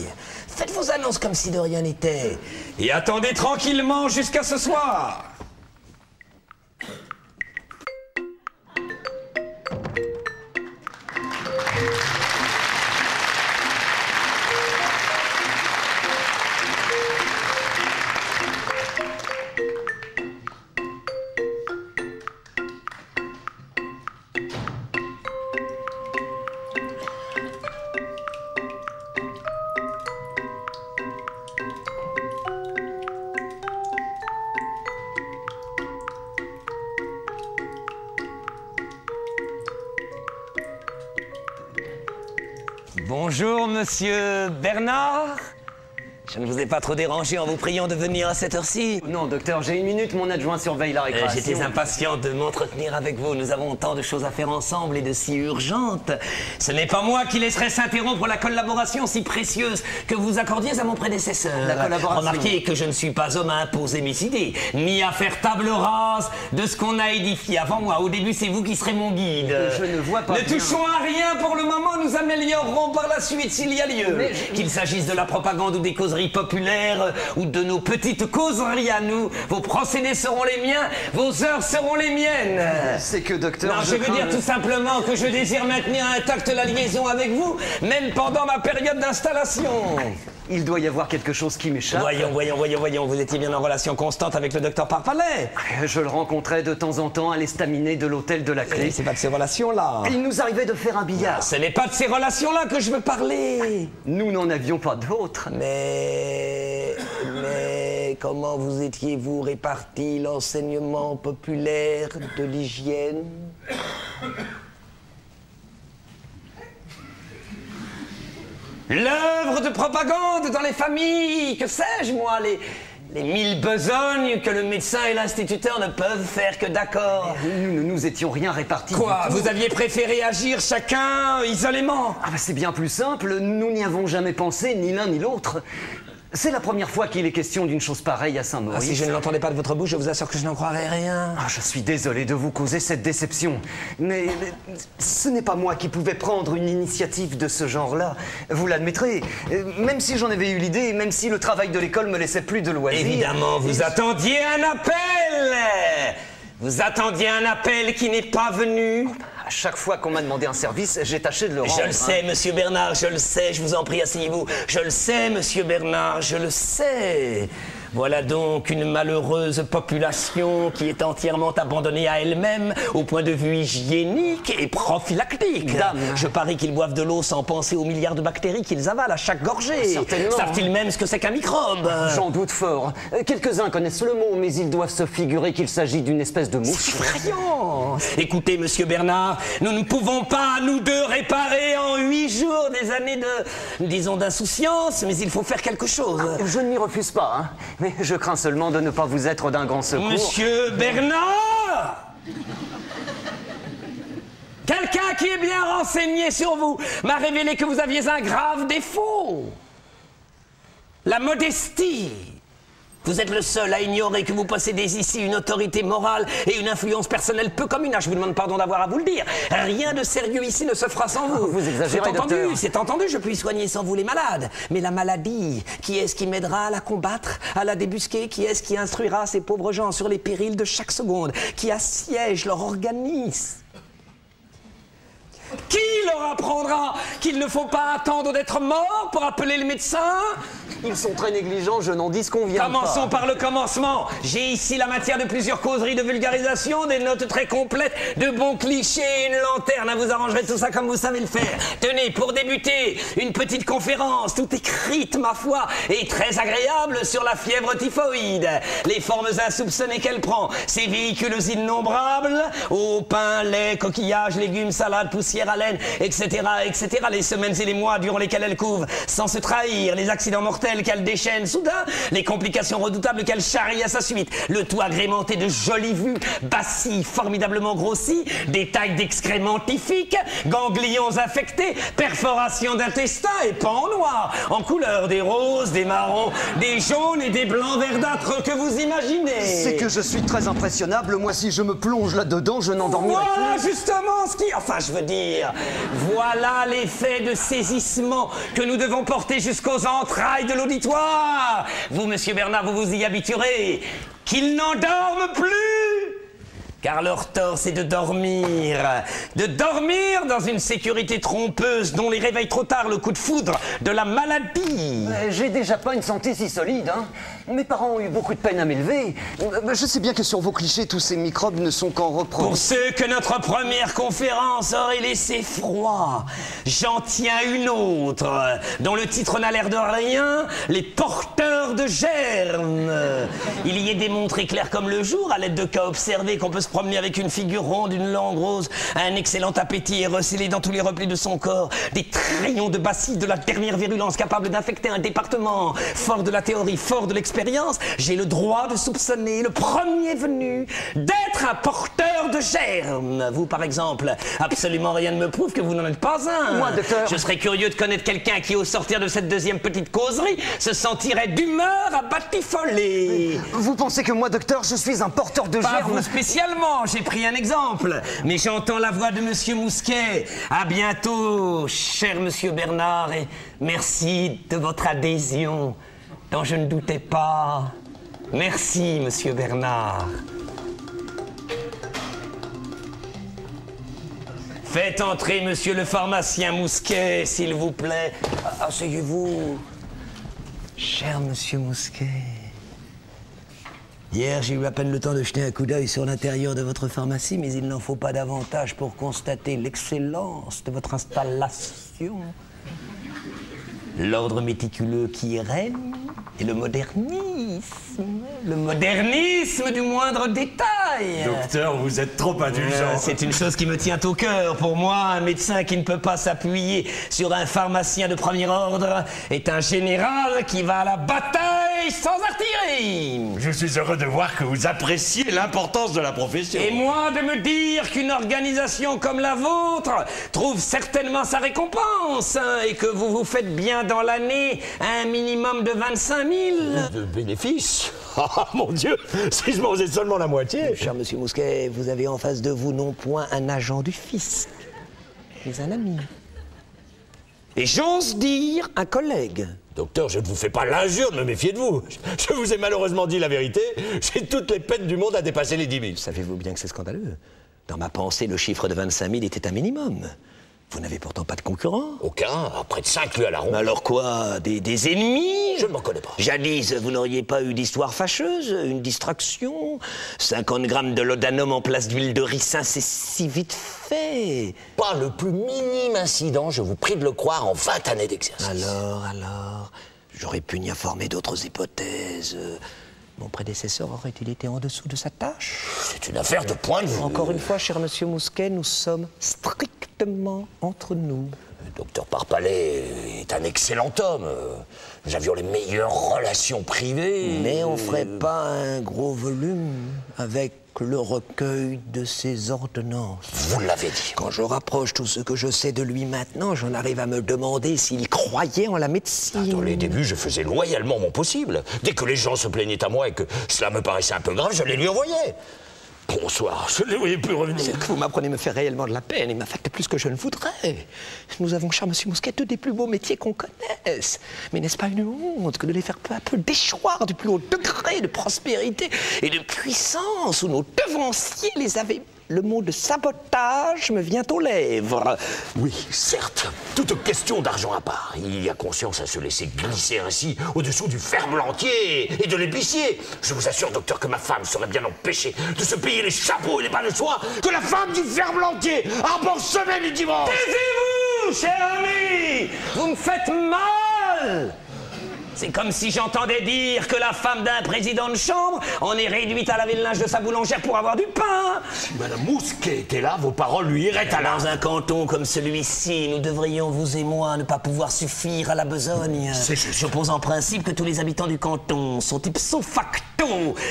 Faites vos annonces comme si de rien n'était. Et attendez tranquillement jusqu'à ce soir. Bonjour, monsieur Bernard. Je ne vous ai pas trop dérangé en vous priant de venir à cette heure-ci. Non, docteur, j'ai une minute, mon adjoint surveille la récréation. J'étais impatient de m'entretenir avec vous. Nous avons tant de choses à faire ensemble et de si urgentes. Ce n'est pas moi qui laisserai s'interrompre la collaboration si précieuse que vous accordiez à mon prédécesseur. La collaboration. Remarquez que je ne suis pas homme à imposer mes idées, ni à faire table rase de ce qu'on a édifié avant moi. Au début, c'est vous qui serez mon guide. Je ne vois pas Ne bien. touchons à rien pour le moment, nous améliorerons par la suite s'il y a lieu. Qu'il s'agisse de la propagande ou des causeries populaires ou de nos petites causeries à nous, vos procédés seront les miens, vos heures seront les miennes. C'est que, docteur, Non, je veux dire tout simplement que je désire maintenir intacte la liaison avec vous, même pendant ma période d'installation. Il doit y avoir quelque chose qui m'échappe. Voyons, vous étiez bien en relation constante avec le docteur Parpalet. Je le rencontrais de temps en temps à l'estaminet de l'hôtel de la Clé. C'est pas de ces relations-là. Il nous arrivait de faire un billard. Ce n'est pas de ces relations-là que je veux parler. Nous n'en avions pas d'autres. Mais comment vous étiez-vous réparti l'enseignement populaire de l'hygiène? L'œuvre de propagande dans les familles, que sais-je moi, les 1000 besognes que le médecin et l'instituteur ne peuvent faire que d'accord. Nous ne nous étions rien répartis. Quoi? du tout. Vous aviez préféré agir chacun isolément? Ah bah c'est bien plus simple, nous n'y avons jamais pensé, ni l'un ni l'autre. C'est la première fois qu'il est question d'une chose pareille à Saint-Maurice. Si je ne l'entendais pas de votre bouche, je vous assure que je n'en croirais rien. Ah, je suis désolé de vous causer cette déception, mais ce n'est pas moi qui pouvais prendre une initiative de ce genre-là. Vous l'admettrez, même si j'en avais eu l'idée, même si le travail de l'école me laissait plus de loisirs. Évidemment, vous attendiez un appel. Vous attendiez un appel qui n'est pas venu. À chaque fois qu'on m'a demandé un service, j'ai tâché de le rendre. Je le sais, monsieur Bernard, je le sais, je vous en prie, asseyez-vous. Je le sais, monsieur Bernard, je le sais. Voilà donc une malheureuse population qui est entièrement abandonnée à elle-même au point de vue hygiénique et prophylactique. Dame. Je parie qu'ils boivent de l'eau sans penser aux milliards de bactéries qu'ils avalent à chaque gorgée. Certainement. Savent-ils même ce que c'est qu'un microbe? J'en doute fort. Quelques-uns connaissent le mot, mais ils doivent se figurer qu'il s'agit d'une espèce de mouche. Effrayant. Écoutez, monsieur Bernard, nous ne pouvons pas, nous deux, réparer en 8 jours des années de, disons, d'insouciance, mais il faut faire quelque chose. Je ne m'y refuse pas, hein. Mais je crains seulement de ne pas vous être d'un grand secours. Monsieur Bernard! Quelqu'un qui est bien renseigné sur vous m'a révélé que vous aviez un grave défaut. La modestie. Vous êtes le seul à ignorer que vous possédez ici une autorité morale et une influence personnelle peu commune. Je vous demande pardon d'avoir à vous le dire. Rien de sérieux ici ne se fera sans vous. Vous exagérez, docteur. C'est entendu, je puis soigner sans vous les malades. Mais la maladie, qui est-ce qui m'aidera à la combattre, à la débusquer? Qui est-ce qui instruira ces pauvres gens sur les périls de chaque seconde? Qui assiège leur organisme? Qui leur apprendra qu'il ne faut pas attendre d'être mort pour appeler le médecin? Ils sont très négligents, je n'en disconviens pas. Commençons par le commencement. J'ai ici la matière de plusieurs causeries de vulgarisation, des notes très complètes, de bons clichés et une lanterne. Vous arrangerez tout ça comme vous savez le faire. Tenez, pour débuter, une petite conférence, toute écrite, ma foi, et très agréable sur la fièvre typhoïde. Les formes insoupçonnées qu'elle prend, ses véhicules innombrables, au pain, lait, coquillages, légumes, salades, poussière à laine, etc., etc. Les semaines et les mois durant lesquels elle couvre, sans se trahir, les accidents mortels qu'elle déchaîne soudain, les complications redoutables qu'elle charrie à sa suite, le tout agrémenté de jolies vues, bacilles formidablement grossies, des tailles d'excréments typhiques, ganglions infectés, perforations d'intestin et pans noirs, en couleur des roses, des marrons, des jaunes et des blancs verdâtres que vous imaginez. C'est que je suis très impressionnable, moi si je me plonge là-dedans, je n'endormirai plus. Voilà justement ce qui... Enfin, je veux dire, voilà l'effet de saisissement que nous devons porter jusqu'aux entrailles de l'auditoire. Vous, monsieur Bernard, vous vous y habituerez. Qu'ils n'endorment plus. Car leur tort, c'est de dormir. De dormir dans une sécurité trompeuse dont les réveille trop tard le coup de foudre de la maladie. J'ai déjà pas une santé si solide, hein. Mes parents ont eu beaucoup de peine à m'élever. Je sais bien que sur vos clichés, tous ces microbes ne sont qu'en reproche. Pour ceux que notre première conférence aurait laissé froid, j'en tiens une autre, dont le titre n'a l'air de rien, les porteurs de germes. Il y est démontré clair comme le jour, à l'aide de cas observés, qu'on peut se promener avec une figure ronde, une langue rose, un excellent appétit et recélé dans tous les replis de son corps, des trayons de bacilles de la dernière virulence capables d'infecter un département. Fort de la théorie, fort de l'expérience, j'ai le droit de soupçonner le premier venu d'être un porteur de germes. Vous, par exemple, absolument rien ne me prouve que vous n'en êtes pas un. Moi, docteur. Je serais curieux de connaître quelqu'un qui, au sortir de cette deuxième petite causerie, se sentirait d'humeur à batifoler. Vous pensez que moi, docteur, je suis un porteur de Pas germes? vous spécialement, j'ai pris un exemple. Mais j'entends la voix de monsieur Mousquet. À bientôt, cher monsieur Bernard, et merci de votre adhésion, dont je ne doutais pas. Merci, monsieur Bernard. Faites entrer monsieur le pharmacien Mousquet, s'il vous plaît. Asseyez-vous. Cher monsieur Mousquet. Hier, j'ai eu à peine le temps de jeter un coup d'œil sur l'intérieur de votre pharmacie, mais il n'en faut pas davantage pour constater l'excellence de votre installation. L'ordre méticuleux qui y règne et le modernisme du moindre détail. Docteur, vous êtes trop indulgent. C'est une chose qui me tient au cœur. Pour moi, un médecin qui ne peut pas s'appuyer sur un pharmacien de premier ordre est un général qui va à la bataille sans artillerie. Je suis heureux de voir que vous appréciez l'importance de la profession. Et moi de me dire qu'une organisation comme la vôtre trouve certainement sa récompense, hein, et que vous vous faites bien dans l'année un minimum de 25 000. De bénéfices? Ah, mon Dieu, si je m'en faisais seulement la moitié. Cher monsieur Mousquet, vous avez en face de vous non point un agent du fisc, mais un ami. Et j'ose dire un collègue. Docteur, je ne vous fais pas l'injure de me méfier de vous. Je vous ai malheureusement dit la vérité. J'ai toutes les peines du monde à dépasser les 10 000. Savez-vous bien que c'est scandaleux? Dans ma pensée, le chiffre de 25 000 était un minimum. Vous n'avez pourtant pas de concurrents? Aucun, après de 5 lieues à la ronde. Mais alors quoi? Des ennemis? Je ne m'en connais pas. Jadis, vous n'auriez pas eu d'histoire fâcheuse? Une distraction? 50 grammes de laudanum en place d'huile de ricin, c'est si vite fait. Pas le plus minime incident, je vous prie de le croire, en 20 années d'exercice. Alors, j'aurais pu y informer d'autres hypothèses. Mon prédécesseur aurait-il été en dessous de sa tâche? C'est une affaire de point de vue. Encore une fois, cher monsieur Mousquet, nous sommes strictement entre nous. Le docteur Parpalais est un excellent homme. Nous avions les meilleures relations privées. Mais on ferait pas un gros volume avec le recueil de ses ordonnances. Vous l'avez dit. Quand je rapproche tout ce que je sais de lui maintenant, j'en arrive à me demander s'il croyait en la médecine. Dans les débuts, je faisais loyalement mon possible. Dès que les gens se plaignaient à moi et que cela me paraissait un peu grave, je les lui envoyais. Bonsoir, je ne les voyais plus revenir. C'est que vous m'apprenez me faire réellement de la peine et m'affecte plus que je ne voudrais. Nous avons, cher monsieur Mousquet, deux des plus beaux métiers qu'on connaisse. Mais n'est-ce pas une honte que de les faire peu à peu déchoir du plus haut degré de prospérité et de puissance où nos devanciers les avaient... Le mot de sabotage me vient aux lèvres. Oui, certes. Toute question d'argent à part. Il y a conscience à se laisser glisser ainsi au-dessous du ferblantier et de l'épicier. Je vous assure, docteur, que ma femme serait bien empêchée de se payer les chapeaux et les bas de soie que la femme du ferblantier arbore semaine et dimanche. Taisez-vous, cher ami! Vous me faites mal! C'est comme si j'entendais dire que la femme d'un président de chambre en est réduite à laver le linge de sa boulangère pour avoir du pain. Si Madame Mousquet était là, vos paroles lui iraient à l'âme. Dans un canton comme celui-ci, nous devrions, vous et moi, ne pas pouvoir suffire à la besogne. J'oppose en principe que tous les habitants du canton sont ipso facto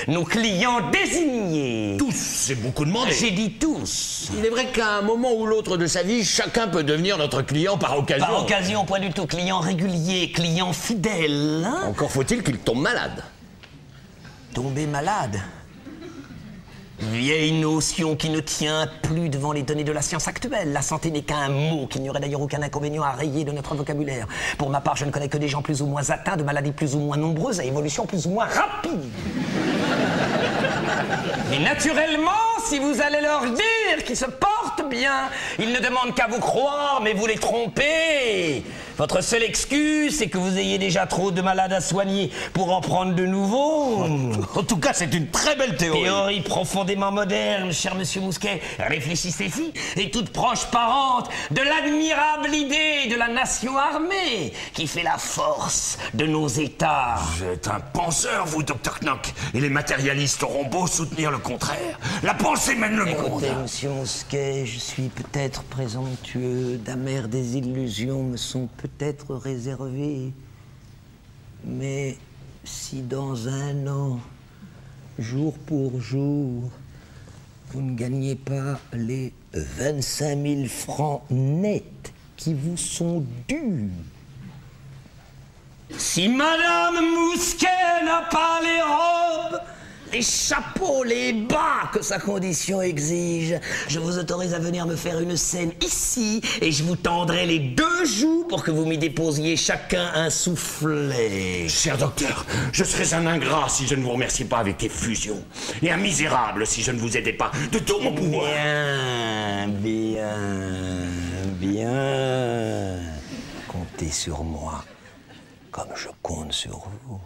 nos clients désignés. Tous, c'est beaucoup demandé. J'ai dit tous. Il est vrai qu'à un moment ou l'autre de sa vie, chacun peut devenir notre client par occasion. Par occasion, point du tout. Client régulier, client fidèle. Hein? Encore faut-il qu'il tombe malade. Tomber malade? Vieille notion qui ne tient plus devant les données de la science actuelle. La santé n'est qu'un mot, qu'il n'y aurait d'ailleurs aucun inconvénient à rayer de notre vocabulaire. Pour ma part, je ne connais que des gens plus ou moins atteints de maladies plus ou moins nombreuses à évolution plus ou moins rapide. Mais naturellement, si vous allez leur dire qu'ils se portent bien, ils ne demandent qu'à vous croire, mais vous les trompez. Votre seule excuse, c'est que vous ayez déjà trop de malades à soigner pour en prendre de nouveaux. En tout cas, c'est une très belle théorie. Théorie profondément moderne, cher monsieur Mousquet. Réfléchissez-y, et toute proche parente de l'admirable idée de la nation armée qui fait la force de nos États. Vous êtes un penseur, vous, docteur Knock. Et les matérialistes auront beau soutenir le contraire. La pensée mène le monde. Écoutez, monsieur Mousquet, je suis peut-être présomptueux. D'amères désillusions me sont peut-être réservées. Mais si dans un an, jour pour jour, vous ne gagnez pas les 25 000 francs nets qui vous sont dus, si Madame Mousquet n'a pas les robes, les chapeaux, les bas que sa condition exige, je vous autorise à venir me faire une scène ici et je vous tendrai les 2 joues pour que vous m'y déposiez chacun un soufflet. Cher docteur, je serais un ingrat si je ne vous remerciais pas avec effusion. Et un misérable si je ne vous aidais pas de tout mon pouvoir. Bien. Comptez sur moi comme je compte sur vous.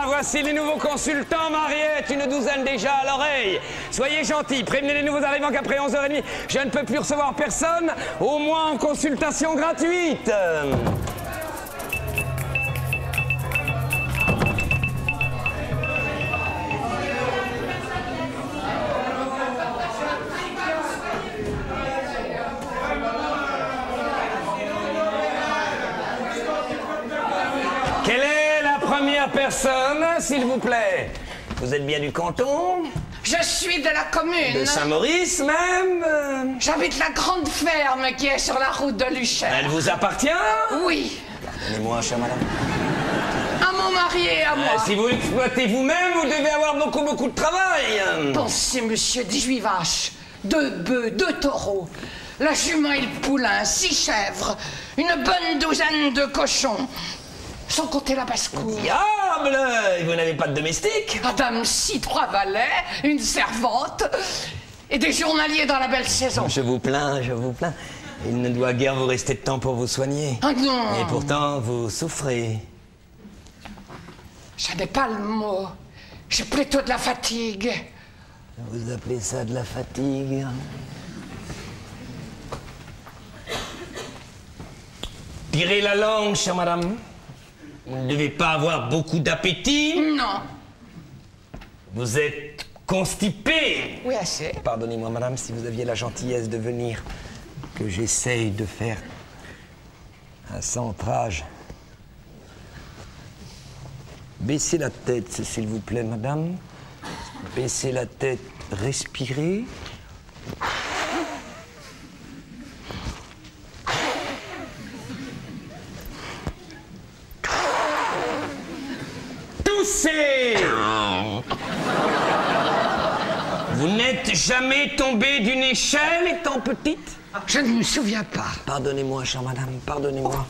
Voici les nouveaux consultants, Mariette, une douzaine déjà à l'oreille. Soyez gentils, prévenez les nouveaux arrivants qu'après 11h30, je ne peux plus recevoir personne, au moins en consultation gratuite. première personne, s'il vous plaît. Vous êtes bien du canton? Je suis de la commune. De Saint-Maurice, même? J'habite la grande ferme qui est sur la route de Luchère. Elle vous appartient? Oui. Pardonnez-moi, chère madame. À mon mari et à moi. Si vous l'exploitez vous-même, vous devez avoir beaucoup de travail. Pensez, monsieur, 18 vaches, 2 bœufs, 2 taureaux, la jument et le poulain, 6 chèvres, une bonne douzaine de cochons, sans compter la basse-cour. Diable! Et vous n'avez pas de domestique? Madame, 3 valets, une servante et des journaliers dans la belle saison. Je vous plains, je vous plains. Il ne doit guère vous rester de temps pour vous soigner. Ah non! Et pourtant, vous souffrez. Je n'ai pas le mot. J'ai plutôt de la fatigue. Vous appelez ça de la fatigue? Tirez la langue, chère madame. Vous ne devez pas avoir beaucoup d'appétit. Non. Vous êtes constipé. Oui, assez. Pardonnez-moi, madame, si vous aviez la gentillesse de venir, que j'essaye de faire un centrage. Baissez la tête, s'il vous plaît, madame. Baissez la tête, respirez. Toussez! Vous n'êtes jamais tombée d'une échelle étant petite? Je ne me souviens pas. Pardonnez-moi, chère madame, pardonnez-moi.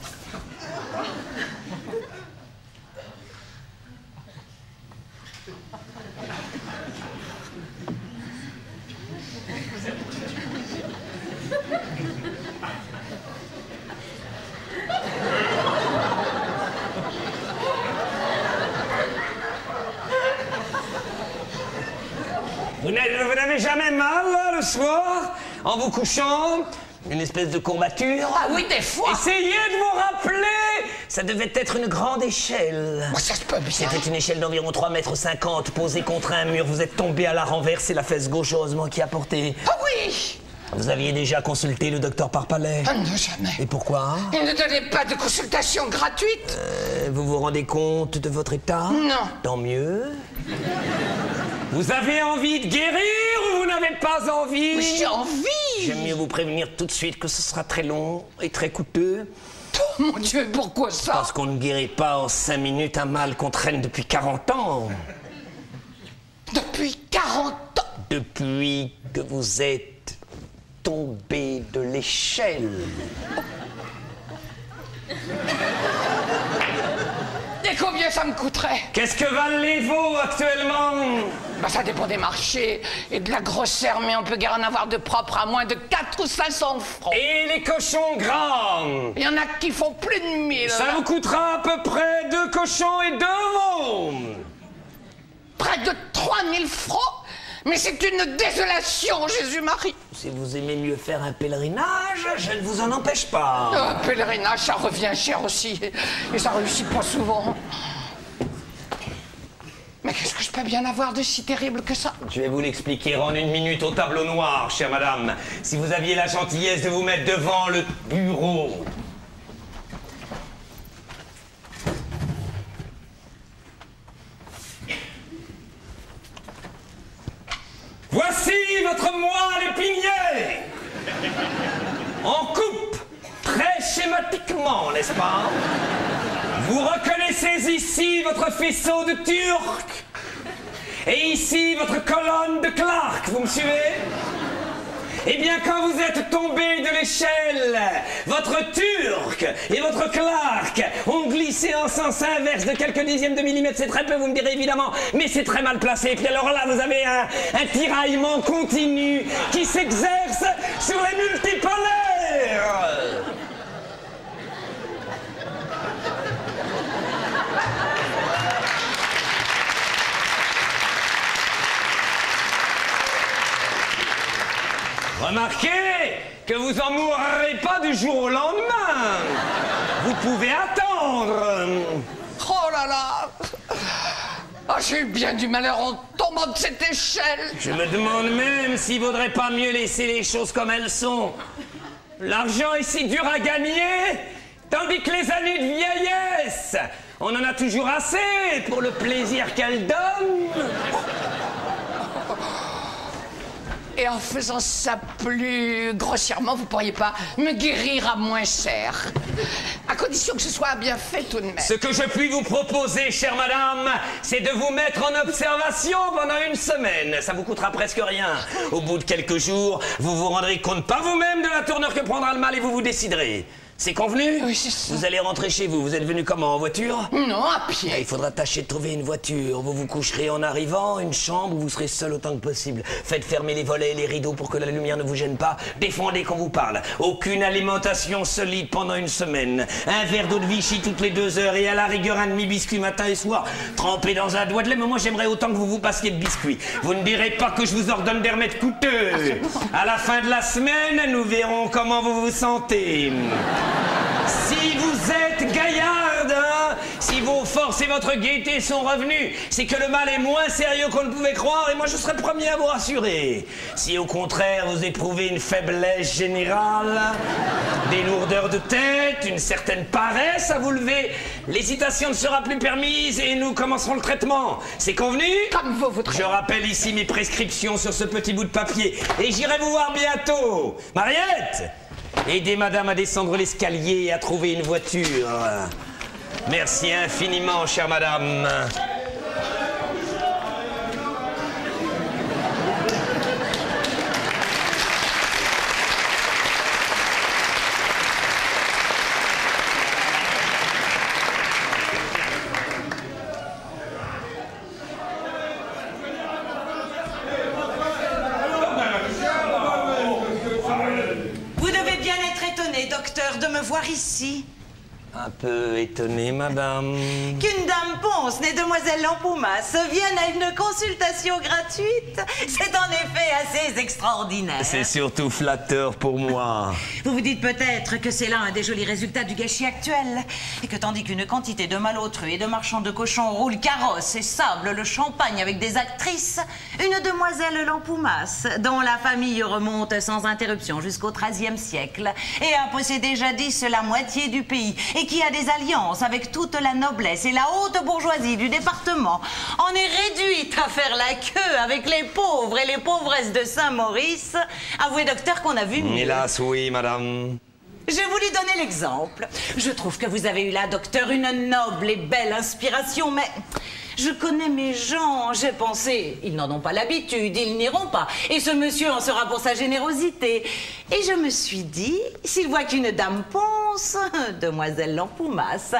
Vous n'avez jamais mal, là, le soir, en vous couchant? Une espèce de courbature? Ah oui, des fois. Essayez de vous rappeler! Ça devait être une grande échelle. Oh, ça se peut bien. C'était une échelle d'environ 3,50 m posée contre un mur. Vous êtes tombé à la renverse et la fesse gauche, heureusement, qui a porté. Ah oui! Vous aviez déjà consulté le docteur Parpalais? Ah non, jamais. Et pourquoi? Il ne donnait pas de consultation gratuite. Vous vous rendez compte de votre état? Non. Tant mieux. Vous avez envie de guérir ou vous n'avez pas envie? Mais j'ai envie. J'aime mieux vous prévenir tout de suite que ce sera très long et très coûteux. Oh, mon Dieu, pourquoi ça? Parce qu'on ne guérit pas en 5 minutes un mal qu'on traîne depuis 40 ans. Depuis 40 ans. Depuis que vous êtes tombé de l'échelle. Et combien ça me coûterait? Qu'est-ce que valent les veaux actuellement? Bah, ça dépend des marchés et de la grosseur, mais on peut guère en avoir de propre à moins de 400 ou 500 francs. Et les cochons gras? Il y en a qui font plus de 1000. Ça vous coûtera à peu près 2 cochons et 2 veaux. Près de 3000 francs? Mais c'est une désolation, Jésus-Marie. Si vous aimez mieux faire un pèlerinage, je ne vous en empêche pas. Un pèlerinage, ça revient cher aussi. Et ça réussit pas souvent. Mais qu'est-ce que je peux bien avoir de si terrible que ça? Je vais vous l'expliquer en 1 minute au tableau noir, chère madame. Si vous aviez la gentillesse de vous mettre devant le bureau. Voici votre moelle épinière. En coupe, très schématiquement, n'est-ce pas? Vous reconnaissez ici votre faisceau de Turc. Et ici votre colonne de Clark, vous me suivez? Eh bien, quand vous êtes tombé de l'échelle, votre Turc et votre Clark ont glissé en sens inverse de quelques dixièmes de millimètre. C'est très peu, vous me direz évidemment, mais c'est très mal placé. Et puis alors là, vous avez un tiraillement continu qui s'exerce sur les multipolaires. Remarquez que vous en mourrez pas du jour au lendemain. Vous pouvez attendre. Oh là là! Ah, j'ai eu bien du malheur en tombant de cette échelle. Je me demande même s'il vaudrait pas mieux laisser les choses comme elles sont. L'argent est si dur à gagner, tandis que les années de vieillesse On en a toujours assez pour le plaisir qu'elle donne. Et en faisant ça plus grossièrement, vous pourriez pas me guérir à moins cher. À condition que ce soit bien fait tout de même. Ce que je puis vous proposer, chère madame, c'est de vous mettre en observation pendant 1 semaine. Ça vous coûtera presque rien. Au bout de quelques jours, vous vous rendrez compte par vous-même de la tournure que prendra le mal et vous vous déciderez. C'est convenu? Oui, c'est ça. Vous allez rentrer chez vous. Vous êtes venu comment? En voiture? Non, à pied. Il faudra tâcher de trouver une voiture. Vous vous coucherez en arrivant, une chambre où vous serez seul autant que possible. Faites fermer les volets et les rideaux pour que la lumière ne vous gêne pas. Défendez quand vous parle. Aucune alimentation solide pendant 1 semaine. Un verre d'eau de Vichy toutes les 2 heures et à la rigueur un demi-biscuit matin et soir. Trempé dans un doigt de lait, mais moi j'aimerais autant que vous vous passiez de biscuits. Vous ne direz pas que je vous ordonne des remèdes coûteux. À la fin de la semaine, nous verrons comment vous vous sentez. Si vous êtes gaillarde, hein, si vos forces et votre gaieté sont revenues, c'est que le mal est moins sérieux qu'on ne pouvait croire et moi je serai le premier à vous rassurer. Si au contraire vous éprouvez une faiblesse générale, des lourdeurs de tête, une certaine paresse à vous lever, l'hésitation ne sera plus permise et nous commencerons le traitement. C'est convenu? Comme vous voudrez. Je rappelle ici mes prescriptions sur ce petit bout de papier et j'irai vous voir bientôt. Mariette, aidez madame à descendre l'escalier et à trouver une voiture. Merci infiniment, chère madame. Docteur, de me voir ici. Un peu étonné, madame. Qu'une dame Ponce, née demoiselle Lampoumas, vienne à une consultation gratuite, c'est en effet assez extraordinaire. C'est surtout flatteur pour moi. Vous vous dites peut-être que c'est là un des jolis résultats du gâchis actuel, et que tandis qu'une quantité de malautrus et de marchands de cochons roulent carrosse et sable le champagne avec des actrices, une demoiselle Lampoumas, dont la famille remonte sans interruption jusqu'au XIIIe siècle, et a possédé jadis la moitié du pays, et qui a des alliances avec toute la noblesse et la haute bourgeoisie du département, en est réduite à faire la queue avec les pauvres et les pauvresses de Saint-Maurice. Avouez, docteur, qu'on a vu mieux. Hélas, oui, madame. J'ai voulu donner l'exemple. Je trouve que vous avez eu là, docteur, une noble et belle inspiration, mais je connais mes gens. J'ai pensé, ils n'en ont pas l'habitude, ils n'iront pas. Et ce monsieur en sera pour sa générosité. Et je me suis dit, s'il voit qu'une dame Ponce, demoiselle Lampoumas,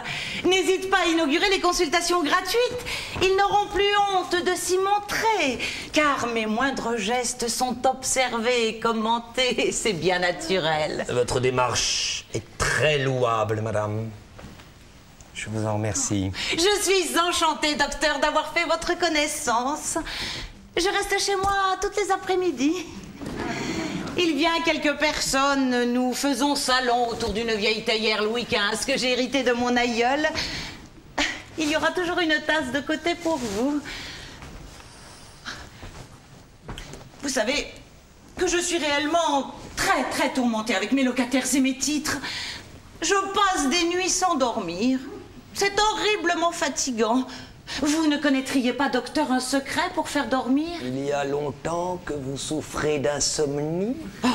n'hésite pas à inaugurer les consultations gratuites, ils n'auront plus honte de s'y montrer. Car mes moindres gestes sont observés et commentés, c'est bien naturel. Votre démarche est très louable, madame. Je vous en remercie. Je suis enchantée, docteur, d'avoir fait votre connaissance. Je reste chez moi toutes les après-midi. Il vient quelques personnes, nous faisons salon autour d'une vieille théière Louis XV que j'ai héritée de mon aïeul. Il y aura toujours une tasse de côté pour vous. Vous savez que je suis réellement très tourmentée avec mes locataires et mes titres. Je passe des nuits sans dormir. C'est horriblement fatigant. Vous ne connaîtriez pas, docteur, un secret pour faire dormir? Il y a longtemps que vous souffrez d'insomnie? Oh,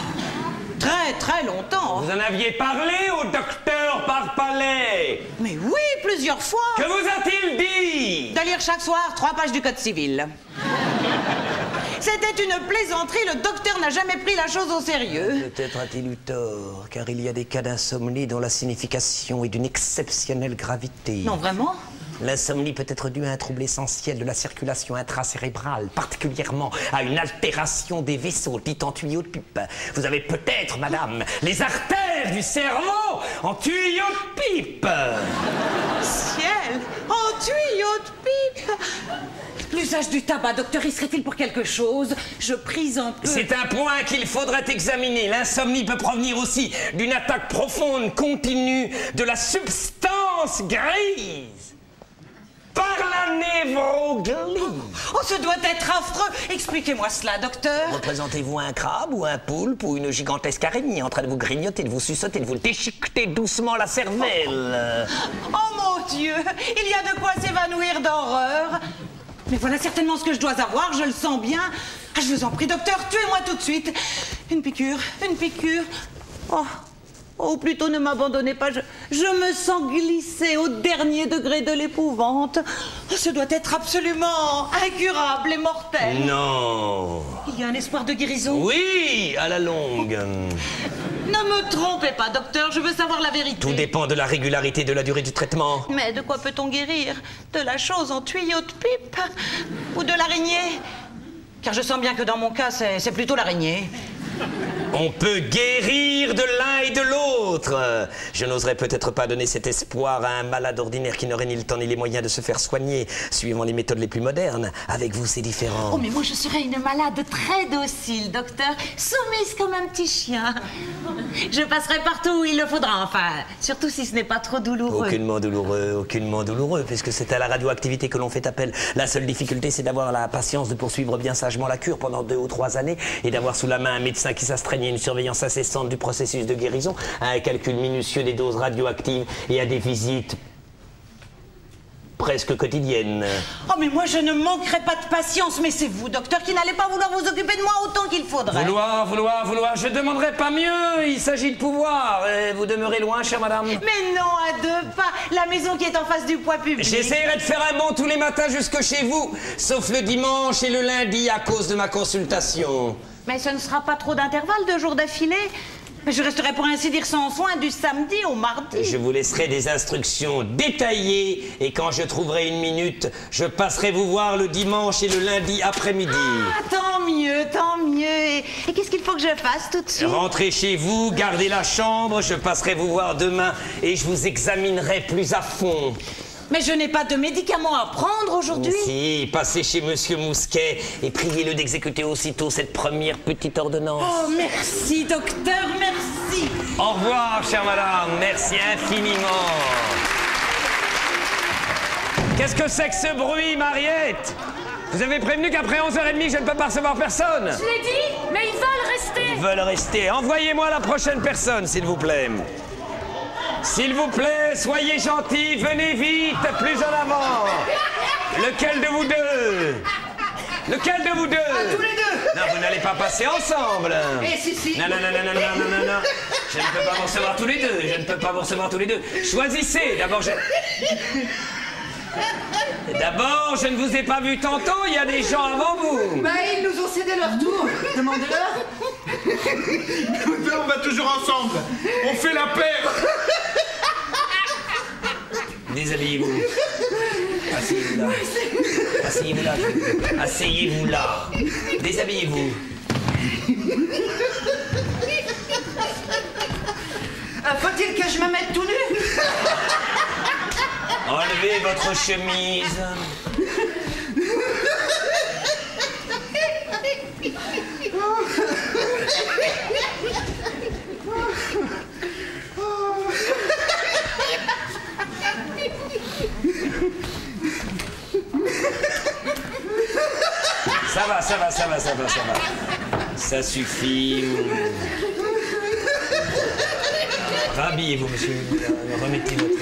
très longtemps. Vous en aviez parlé au docteur par palais? Mais oui, plusieurs fois. Que vous a-t-il dit? De lire chaque soir 3 pages du Code civil. C'était une plaisanterie, le docteur n'a jamais pris la chose au sérieux. Peut-être a-t-il eu tort, car il y a des cas d'insomnie dont la signification est d'une exceptionnelle gravité. Non, vraiment? L'insomnie peut être due à un trouble essentiel de la circulation intracérébrale, particulièrement à une altération des vaisseaux, dit en tuyaux de pipe. Vous avez peut-être, madame, les artères du cerveau en tuyaux de pipe. Ciel, en tuyaux de pipe. L'usage du tabac, docteur, y serait-il pour quelque chose? Je prise un peu... C'est un point qu'il faudrait examiner. L'insomnie peut provenir aussi d'une attaque profonde, continue de la substance grise par la névroglie. Oh, ce doit être affreux. Expliquez-moi cela, docteur. Représentez-vous un crabe ou un poulpe ou une gigantesque araignée en train de vous grignoter, de vous suçoter, de vous déchiqueter doucement la cervelle. Oh mon Mon Dieu, il y a de quoi s'évanouir d'horreur. Mais voilà certainement ce que je dois avoir, je le sens bien. Ah, je vous en prie, docteur, tuez-moi tout de suite. Une piqûre, une piqûre. Oh, plutôt ne m'abandonnez pas, je me sens glisser au dernier degré de l'épouvante. Ce doit être absolument incurable et mortel. Non. Il y a un espoir de guérison? Oui, à la longue. Ne me trompez pas, docteur, je veux savoir la vérité. Tout dépend de la régularité de la durée du traitement. Mais de quoi peut-on guérir? De la chose en tuyau de pipe? Ou de l'araignée? Car je sens bien que dans mon cas, c'est plutôt l'araignée. On peut guérir de l'un et de l'autre. Je n'oserais peut-être pas donner cet espoir à un malade ordinaire qui n'aurait ni le temps ni les moyens de se faire soigner, suivant les méthodes les plus modernes. Avec vous, c'est différent. Oh, mais moi, je serais une malade très docile, docteur, soumise comme un petit chien. Je passerai partout où il le faudra, enfin, surtout si ce n'est pas trop douloureux. Aucunement douloureux, puisque c'est à la radioactivité que l'on fait appel. La seule difficulté, c'est d'avoir la patience de poursuivre bien sagement la cure pendant 2 ou 3 années et d'avoir sous la main un médecin qui s'astreigne à une surveillance incessante du processus de guérison, à un calcul minutieux des doses radioactives et à des visites presque quotidiennes. Oh, mais moi, je ne manquerai pas de patience, mais c'est vous, docteur, qui n'allez pas vouloir vous occuper de moi autant qu'il faudrait. Vouloir, je demanderai pas mieux, il s'agit de pouvoir. Vous demeurez loin, chère madame? Mais non, à 2 pas, la maison qui est en face du poids public. J'essayerai de faire un bond tous les matins jusque chez vous, sauf le dimanche et le lundi à cause de ma consultation. Mais ce ne sera pas trop d'intervalle de jours d'affilée. Mais je resterai pour ainsi dire sans soin du samedi au mardi. Je vous laisserai des instructions détaillées et quand je trouverai une minute, je passerai vous voir le dimanche et le lundi après-midi. Ah, tant mieux, tant mieux. Et qu'est-ce qu'il faut que je fasse tout de suite? Rentrez chez vous, gardez la chambre, je passerai vous voir demain et je vous examinerai plus à fond. Mais je n'ai pas de médicaments à prendre aujourd'hui. Si, passez chez Monsieur Mousquet et priez-le d'exécuter aussitôt cette première petite ordonnance. Oh, merci, docteur, merci. Au revoir, chère madame, merci infiniment. Qu'est-ce que c'est que ce bruit, Mariette? Vous avez prévenu qu'après 11h30, je ne peux pas recevoir personne. Je l'ai dit, mais ils veulent rester. Ils veulent rester. Envoyez-moi la prochaine personne, s'il vous plaît. S'il vous plaît, soyez gentils, venez vite, plus en avant. Lequel de vous deux? Lequel de vous deux? Tous les deux. Non, vous n'allez pas passer ensemble. Eh, si. Non. Je ne peux pas vous recevoir tous les deux. Je ne peux pas vous recevoir tous les deux. Choisissez. D'abord, je ne vous ai pas vu tantôt, il y a des gens avant vous. Bah, ils nous ont cédé leur tour. Demandez-leur. Nous deux, on va toujours ensemble. On fait la paire. Déshabillez-vous. Asseyez-vous là. Asseyez-vous là. Asseyez-vous là. Déshabillez-vous. Faut-il que je me mette tout nu? Enlevez votre chemise. Ça va. Ça suffit. Rhabillez-vous, monsieur. Remettez votre...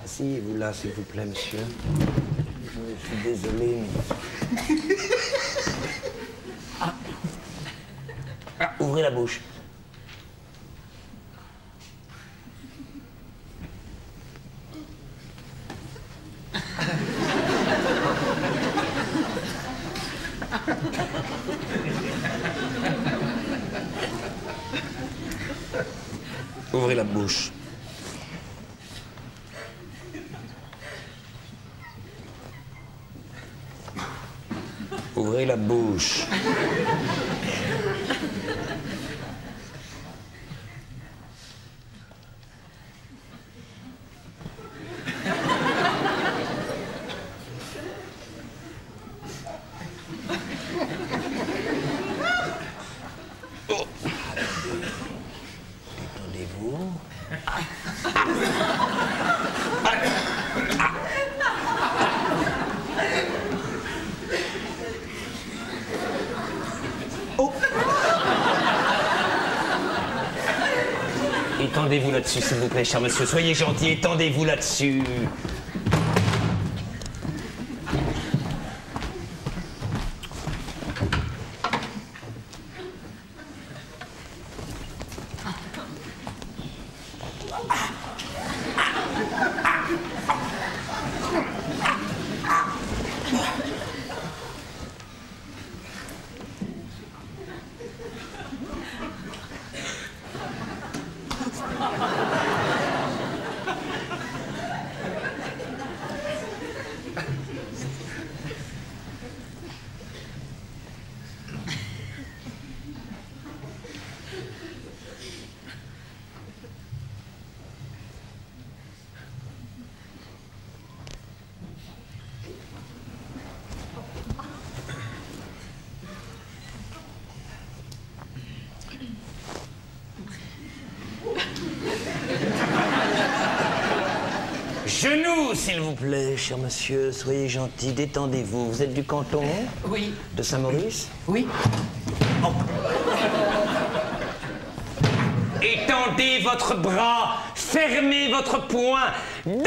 Asseyez-vous là, s'il vous plaît, monsieur. Je suis désolé, mais... ouvrez la bouche. Ouvrez la bouche. Ouvrez la bouche. Oh. Étendez-vous là-dessus, s'il vous plaît, cher monsieur. Soyez gentil, étendez-vous là-dessus. Genoux, s'il vous plaît, cher monsieur. Soyez gentil, détendez-vous. Vous êtes du canton? Oui. De Saint-Maurice? Oui. Oh. Étendez votre bras, fermez votre poing, détendez-vous!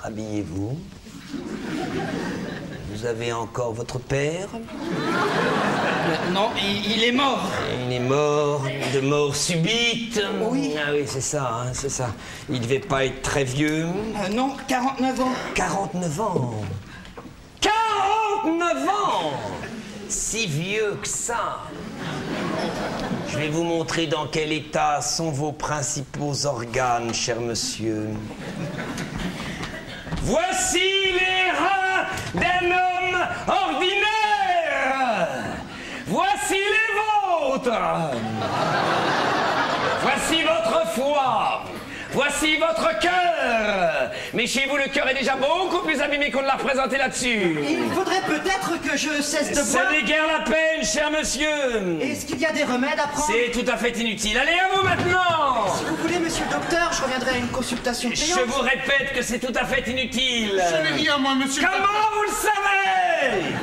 Rhabillez-vous. Vous avez encore votre père? Non, il est mort. Il est mort, de mort subite. Oui. Ah oui, c'est ça, hein, c'est ça. Il devait pas être très vieux. Non, 49 ans. 49 ans. 49 ans! Si vieux que ça. Je vais vous montrer dans quel état sont vos principaux organes, cher monsieur. Voici les reins d'un homme ordinaire. Voici les vôtres. Voici votre foie. Voici votre cœur. Mais chez vous, le cœur est déjà beaucoup plus abîmé qu'on ne l'a représenté là-dessus. Il faudrait peut-être que je cesse de boire. Ce n'est guère la peine, cher monsieur. Est-ce qu'il y a des remèdes à prendre? C'est tout à fait inutile. Allez, à vous maintenant. Si vous voulez, monsieur le docteur, je reviendrai à une consultation payante. Je vous répète que c'est tout à fait inutile. Je n'ai rien, moi, monsieur le docteur. Comment vous le savez?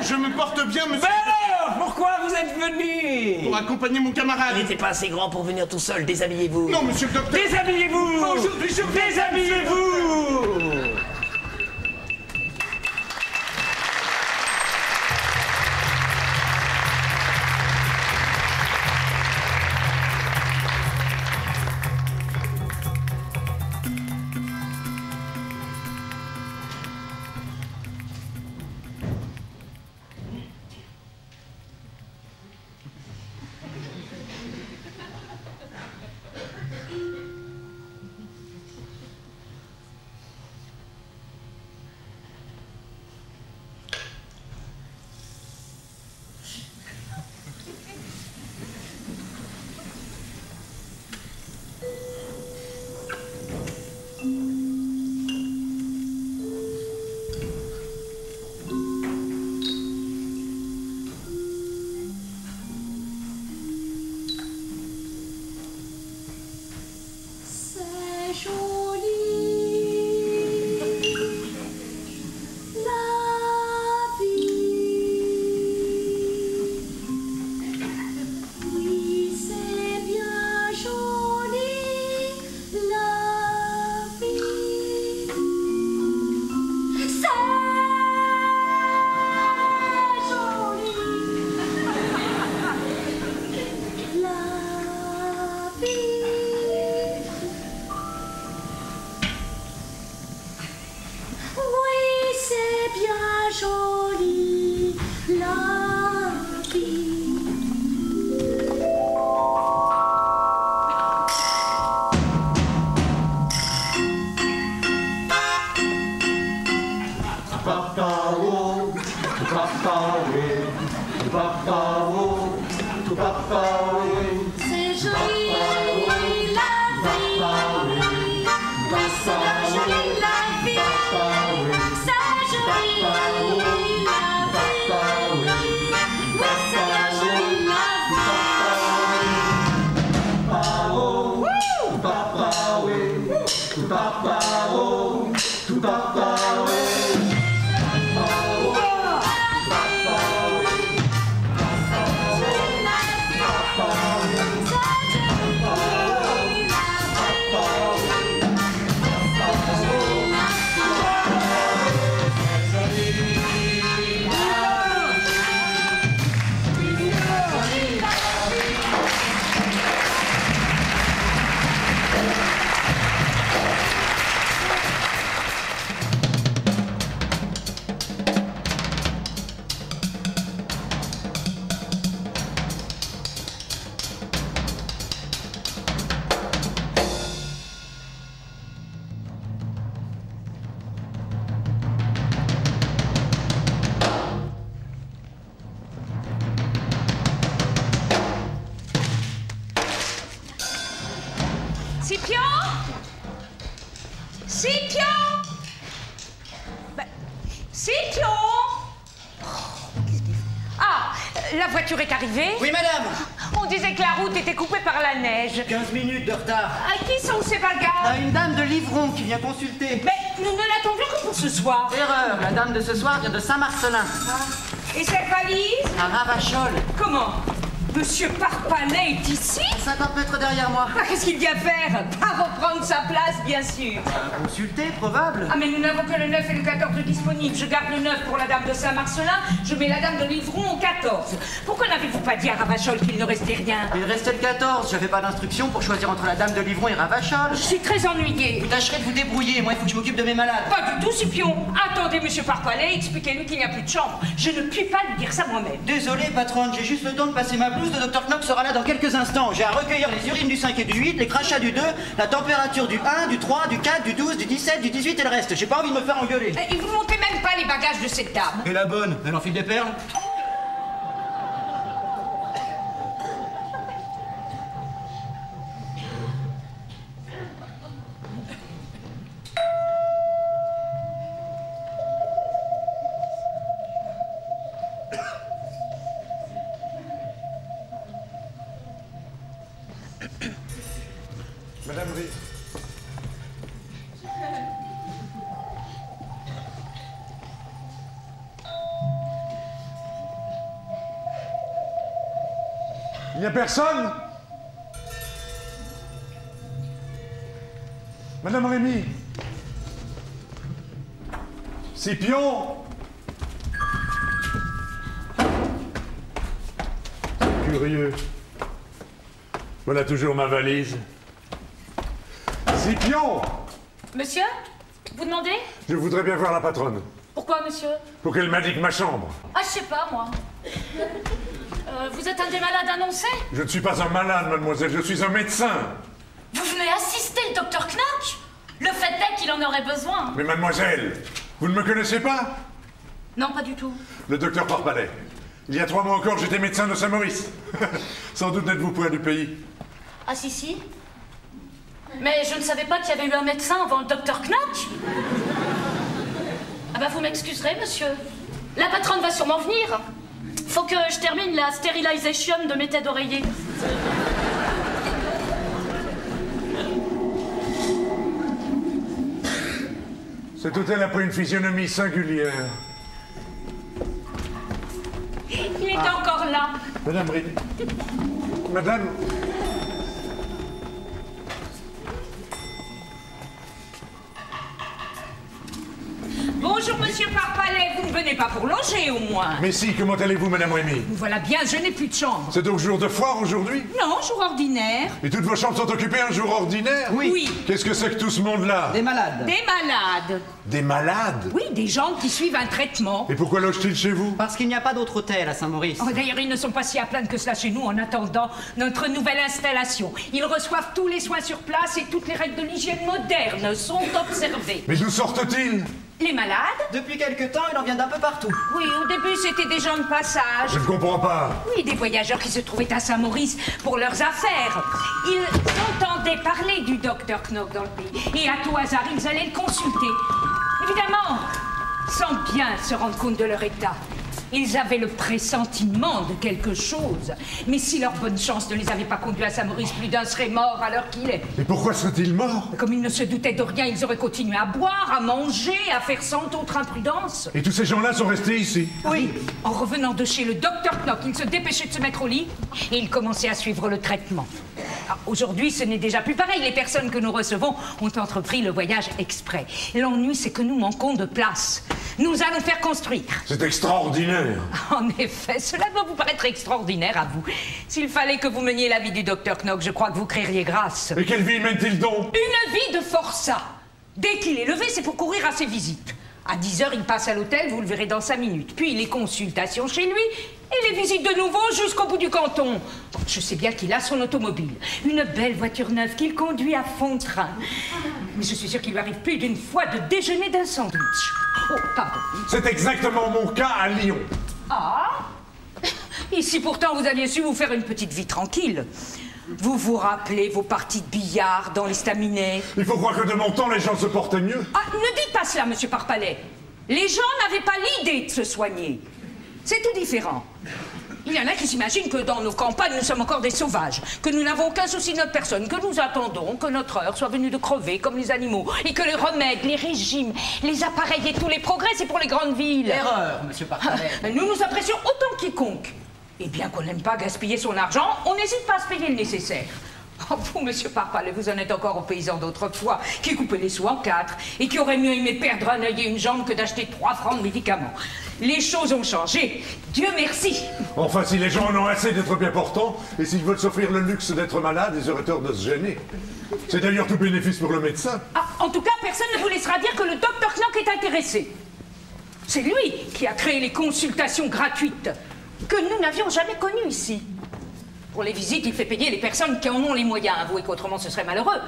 Je me porte bien, monsieur. Alors, pourquoi vous êtes venu? Pour accompagner mon camarade. Il n'était pas assez grand pour venir tout seul. Déshabillez-vous. Non, monsieur le docteur. Déshabillez-vous. Aujourd'hui, je... Déshabillez-vous. C'est joli la vie. Oui, c'est bien joli la vie. C'est joli la vie. Oui, c'est bien joli la La voiture est arrivée? Oui, madame. On disait que la route était coupée par la neige. 15 minutes de retard. À qui sont ces bagages? Une dame de Livron qui vient consulter. Mais nous ne l'attendions que pour ce soir. Erreur, la dame de ce soir vient de Saint-Marcelin. Et cette valise? À Ravachol. Comment? Monsieur Parpalais est ici? 50 mètres derrière moi. Ah, qu'est-ce qu'il vient faire? Pas reprendre sa place, bien sûr. Consulter, probable. Ah, mais nous n'avons que le 9 et le 14 de disponibles. Je garde le 9 pour la dame de Saint-Marcelin, je mets la dame de Livron au 14. Pourquoi n'avez-vous pas dit à Ravachol qu'il ne restait rien? Il restait le 14. J'avais pas d'instruction pour choisir entre la dame de Livron et Ravachol. Je suis très ennuyée. Vous tâcherez de vous débrouiller. Moi, il faut que je m'occupe de mes malades. Pas du tout, Scipion. Attendez, monsieur Parpalais, expliquez-lui qu'il n'y a plus de chambre. Je ne puis pas lui dire ça moi-même. Désolé, patronne, j'ai juste le temps de passer ma blouse. Le docteur Knock sera là dans quelques instants. J'ai à recueillir les urines du 5 et du 8, les crachats du 2, la température du 1, du 3, du 4, du 12, du 17, du 18 et le reste. J'ai pas envie de me faire engueuler. Et vous ne montez même pas les bagages de cette dame. Et la bonne, elle enfile des perles? Madame Ré. Il n'y a personne? Madame Rémy. Scipion. C'est curieux. Voilà toujours ma valise. Scipion! Monsieur? Vous demandez? Je voudrais bien voir la patronne. Pourquoi, monsieur? Pour qu'elle m'indique ma chambre. Ah, je sais pas, moi. Vous êtes un des malades annoncés? Je ne suis pas un malade, mademoiselle, je suis un médecin. Vous venez assister le docteur Knock? Le fait est qu'il en aurait besoin. Mais mademoiselle, vous ne me connaissez pas? Non, pas du tout. Le docteur Parpalais. Il y a 3 mois encore, j'étais médecin de Saint-Maurice. Sans doute n'êtes-vous point du pays. Ah, si. Mais je ne savais pas qu'il y avait eu un médecin avant le docteur Knock. Ah bah vous m'excuserez, monsieur. La patronne va sûrement venir. Faut que je termine la stérilisation de mes têtes d'oreiller. Cet hôtel a pris une physionomie singulière. Il est encore là. Madame Rémy. Madame... Bonjour, monsieur Parpalais. Vous ne venez pas pour loger, au moins. Mais si, comment allez-vous, madame Rémy? Voilà bien, je n'ai plus de chambre. C'est donc jour de foire aujourd'hui? Non, jour ordinaire. Et toutes vos chambres sont occupées un jour ordinaire? Oui. Qu'est-ce que c'est que tout ce monde-là? Des malades. Des malades. Des malades? Oui, des gens qui suivent un traitement. Et pourquoi logent-ils chez vous? Parce qu'il n'y a pas d'autre hôtel à Saint-Maurice. Oh, d'ailleurs, ils ne sont pas si à plaindre que cela chez nous en attendant notre nouvelle installation. Ils reçoivent tous les soins sur place et toutes les règles de l'hygiène moderne sont observées. Mais d'où sortent-ils? Les malades? Depuis quelque temps, il en vient d'un peu partout. Oui, au début, c'était des gens de passage. Je ne comprends pas. Oui, des voyageurs qui se trouvaient à Saint-Maurice pour leurs affaires. Ils entendaient parler du docteur Knock dans le pays. Et à tout hasard, ils allaient le consulter. Évidemment, sans bien se rendre compte de leur état. Ils avaient le pressentiment de quelque chose. Mais si leur bonne chance ne les avait pas conduits à Saint-Maurice, plus d'un serait mort à l'heure qu'il est. Et pourquoi serait-il mort? Comme ils ne se doutaient de rien, ils auraient continué à boire, à manger, à faire cent autres imprudences. Et tous ces gens-là sont restés ici? Oui. En revenant de chez le docteur Knock, il se dépêchait de se mettre au lit et il commençait à suivre le traitement. Aujourd'hui, ce n'est déjà plus pareil. Les personnes que nous recevons ont entrepris le voyage exprès. L'ennui, c'est que nous manquons de place. Nous allons faire construire. C'est extraordinaire. En effet, cela doit vous paraître extraordinaire à vous. S'il fallait que vous meniez la vie du docteur Knock, je crois que vous crieriez grâce. Et quelle vie mène-t-il donc? Une vie de forçat. Dès qu'il est levé, c'est pour courir à ses visites. À 10h, il passe à l'hôtel, vous le verrez dans 5 minutes. Puis les consultations chez lui et les visites de nouveau jusqu'au bout du canton. Je sais bien qu'il a son automobile. Une belle voiture neuve qu'il conduit à fond de train. Mais je suis sûre qu'il lui arrive plus d'une fois de déjeuner d'un sandwich. Oh, pardon. C'est exactement mon cas à Lyon. Ah! Ici, pourtant, vous aviez su vous faire une petite vie tranquille. Vous vous rappelez vos parties de billard dans l'estaminet? Il faut croire que de mon temps, les gens se portaient mieux. Ah, ne dites pas cela, monsieur Parpalet. Les gens n'avaient pas l'idée de se soigner. C'est tout différent. Il y en a qui s'imaginent que dans nos campagnes, nous sommes encore des sauvages, que nous n'avons aucun souci de notre personne, que nous attendons que notre heure soit venue de crever comme les animaux, et que les remèdes, les régimes, les appareils et tous les progrès, c'est pour les grandes villes. Erreur, monsieur Parpalet. Nous nous apprécions autant quiconque. Et bien qu'on n'aime pas gaspiller son argent, on n'hésite pas à se payer le nécessaire. Oh, vous, monsieur Parpalet, vous en êtes encore aux paysans d'autrefois, qui coupaient les sous en 4, et qui auraient mieux aimé perdre un œil et une jambe que d'acheter 3 francs de médicaments. Les choses ont changé, Dieu merci. Enfin, si les gens en ont assez d'être bien portants, et s'ils veulent s'offrir le luxe d'être malades, ils auraient tort de se gêner. C'est d'ailleurs tout bénéfice pour le médecin. Ah, en tout cas, personne ne vous laissera dire que le docteur Knock est intéressé. C'est lui qui a créé les consultations gratuites que nous n'avions jamais connues ici. Pour les visites, il fait payer les personnes qui en ont les moyens. Avouez qu'autrement ce serait malheureux.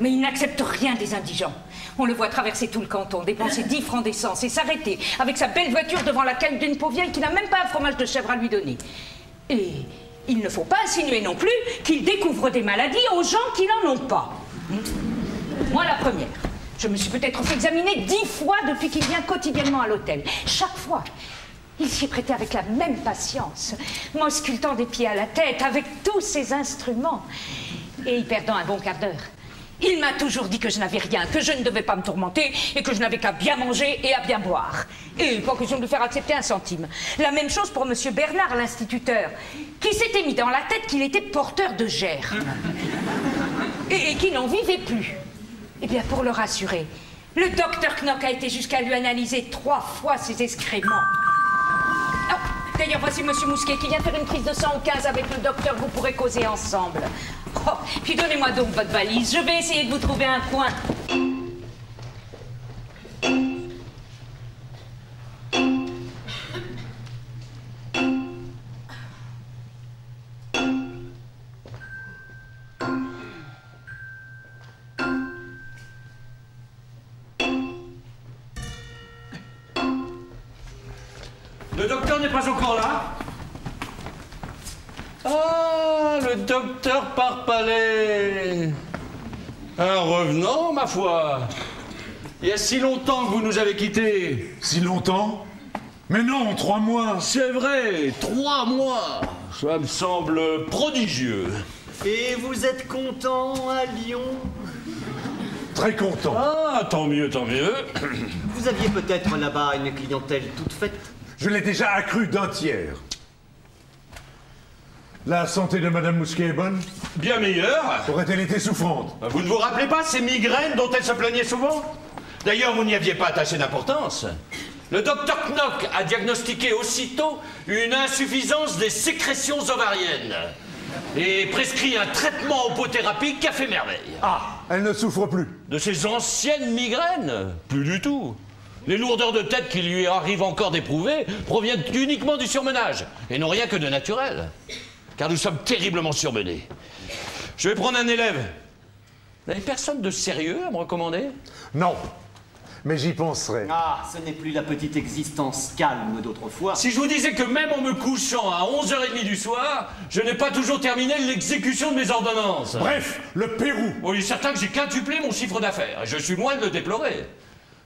Mais il n'accepte rien des indigents. On le voit traverser tout le canton, dépenser 10 francs d'essence et s'arrêter avec sa belle voiture devant la cale d'une pauvre vieille qui n'a même pas un fromage de chèvre à lui donner. Et il ne faut pas insinuer non plus qu'il découvre des maladies aux gens qui n'en ont pas. Moi, la première. Je me suis peut-être fait examiner 10 fois depuis qu'il vient quotidiennement à l'hôtel. Chaque fois, il s'y est prêté avec la même patience, m'auscultant des pieds à la tête avec tous ses instruments et y perdant un bon quart d'heure. Il m'a toujours dit que je n'avais rien, que je ne devais pas me tourmenter et que je n'avais qu'à bien manger et à bien boire. Et pas question de lui faire accepter un centime. La même chose pour monsieur Bernard, l'instituteur, qui s'était mis dans la tête qu'il était porteur de germe et qui n'en vivait plus. Eh bien, pour le rassurer, le docteur Knock a été jusqu'à lui analyser 3 fois ses excréments. Oh, d'ailleurs, voici monsieur Mousquet qui vient faire une prise de sang au 15 avec le docteur, vous pourrez causer ensemble. Oh, puis donnez-moi donc votre valise, je vais essayer de vous trouver un coin. Le docteur n'est pas encore là? Ah, le docteur Parpalet. Un revenant, ma foi. Il y a si longtemps que vous nous avez quittés. Si longtemps? Mais non, 3 mois. C'est vrai, 3 mois. Ça me semble prodigieux. Et vous êtes content à Lyon? Très content. Ah, tant mieux, tant mieux. Vous aviez peut-être là-bas une clientèle toute faite? Je l'ai déjà accru d'un tiers. La santé de Madame Mousquet est bonne? Bien meilleure. Aurait-elle été souffrante? Vous ne vous rappelez pas ces migraines dont elle se plaignait souvent? D'ailleurs, vous n'y aviez pas attaché d'importance. Le docteur Knock a diagnostiqué aussitôt une insuffisance des sécrétions ovariennes et prescrit un traitement opothérapie qui a fait merveille. Ah, elle ne souffre plus. De ses anciennes migraines? Plus du tout. Les lourdeurs de tête qui lui arrivent encore d'éprouver proviennent uniquement du surmenage et n'ont rien que de naturel. Car nous sommes terriblement surmenés. Je vais prendre un élève. Vous n'avez personne de sérieux à me recommander? Non. mais j'y penserai. Ah, ce n'est plus la petite existence calme d'autrefois. Si je vous disais que même en me couchant à 11h30 du soir, je n'ai pas toujours terminé l'exécution de mes ordonnances. Bref, le Pérou. Oui, il est certain que j'ai quintuplé mon chiffre d'affaires. Je suis loin de le déplorer.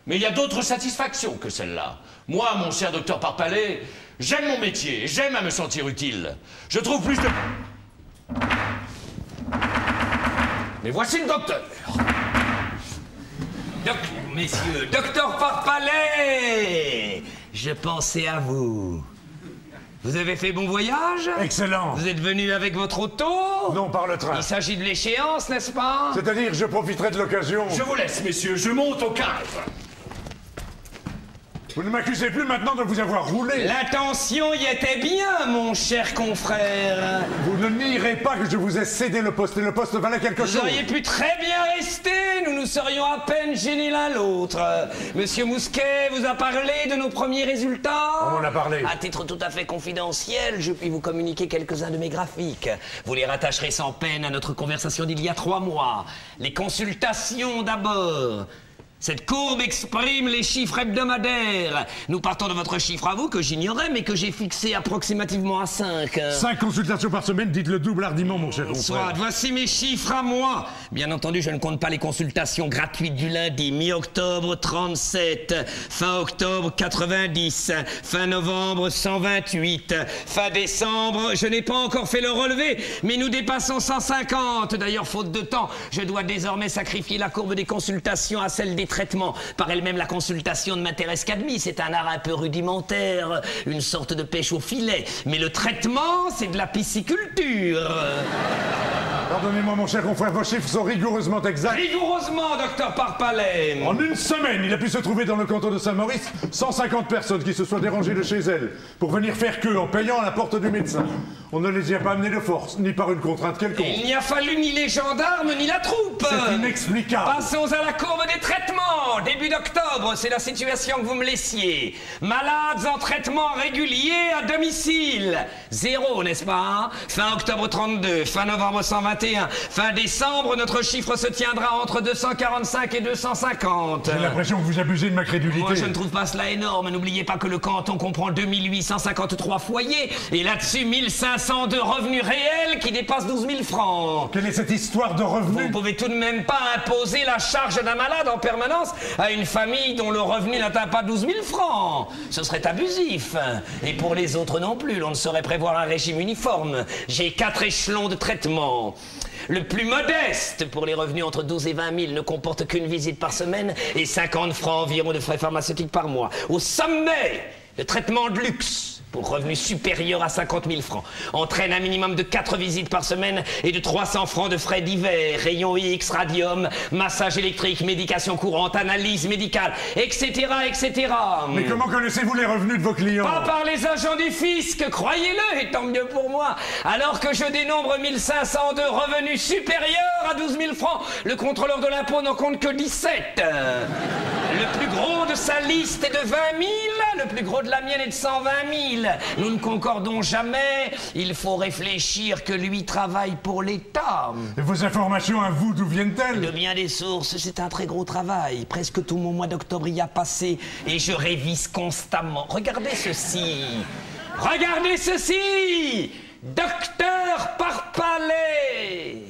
Mais il y a d'autres satisfactions que celle-là. Moi, mon cher docteur Parpalais, j'aime mon métier, j'aime à me sentir utile. Je trouve plus de... Mais voici le docteur. Messieurs, docteur Parpalais, je pensais à vous. Vous avez fait bon voyage? Excellent. Vous êtes venu avec votre auto? Non, par le train. Il s'agit de l'échéance, n'est-ce pas? C'est-à-dire, je profiterai de l'occasion. Je vous laisse, messieurs, je monte au cadre. Vous ne m'accusez plus maintenant de vous avoir roulé. L'intention y était bien, mon cher confrère. Vous ne nierez pas que je vous ai cédé le poste, et le poste valait quelque chose. Vous auriez pu très bien rester, nous nous serions à peine gênés l'un l'autre. Monsieur Mousquet vous a parlé de nos premiers résultats? On en a parlé. À titre tout à fait confidentiel, je puis vous communiquer quelques-uns de mes graphiques. Vous les rattacherez sans peine à notre conversation d'il y a 3 mois. Les consultations d'abord. Cette courbe exprime les chiffres hebdomadaires. Nous partons de votre chiffre à vous, que j'ignorais, mais que j'ai fixé approximativement à 5. 5 consultations par semaine, dites le double hardiment, mon cher confrère. Soit, voici mes chiffres à moi. Bien entendu, je ne compte pas les consultations gratuites du lundi. Mi-octobre, 37. Fin octobre, 90. Fin novembre, 128. Fin décembre, je n'ai pas encore fait le relevé, mais nous dépassons 150. D'ailleurs, faute de temps, je dois désormais sacrifier la courbe des consultations à celle des traitements. Par elle-même, la consultation ne m'intéresse qu'à demi. C'est un art un peu rudimentaire, une sorte de pêche au filet. Mais le traitement, c'est de la pisciculture. Pardonnez-moi, mon cher confrère, vos chiffres sont rigoureusement exacts. Rigoureusement, docteur Parpalais. En une semaine, il a pu se trouver dans le canton de Saint-Maurice 150 personnes qui se soient dérangées de chez elles pour venir faire queue en payant à la porte du médecin. On ne les y a pas amenés de force, ni par une contrainte quelconque. Il n'y a fallu ni les gendarmes, ni la troupe. C'est inexplicable. Passons à la courbe des traitements. Début d'octobre, c'est la situation que vous me laissiez. Malades en traitement régulier à domicile. 0, n'est-ce pas? Fin octobre, 32. Fin novembre, 121. Fin décembre, notre chiffre se tiendra entre 245 et 250. J'ai l'impression que vous abusez de ma crédulité. Moi, je ne trouve pas cela énorme. N'oubliez pas que le canton comprend 2853 foyers. Et là-dessus, 1500 de revenus réels qui dépassent 12 000 francs. Quelle est cette histoire de revenus? Vous ne pouvez tout de même pas imposer la charge d'un malade en permanence à une famille dont le revenu n'atteint pas 12 000 francs. Ce serait abusif. Et pour les autres non plus, l'on ne saurait prévoir un régime uniforme. J'ai 4 échelons de traitement. Le plus modeste, pour les revenus entre 12 et 20 000, ne comporte qu'une visite par semaine et 50 francs environ de frais pharmaceutiques par mois. Au sommet, le traitement de luxe, pour revenus supérieurs à 50 000 francs, entraîne un minimum de 4 visites par semaine et de 300 francs de frais divers, rayons X, radium, massage électrique, médication courante, analyse médicale, etc., etc. Mais comment connaissez-vous les revenus de vos clients? Pas par les agents du fisc, croyez-le, et tant mieux pour moi. Alors que je dénombre 1500 de revenus supérieurs à 12 000 francs, le contrôleur de l'impôt n'en compte que 17. Le plus gros de sa liste est de 20 000, le plus gros de la mienne est de 120 000. Nous ne concordons jamais. Il faut réfléchir que lui travaille pour l'État. Et vos informations à vous, d'où viennent-elles? De bien des sources, c'est un très gros travail. Presque tout mon mois d'octobre y a passé et je révise constamment. Regardez ceci. Regardez ceci. Docteur Parpalais.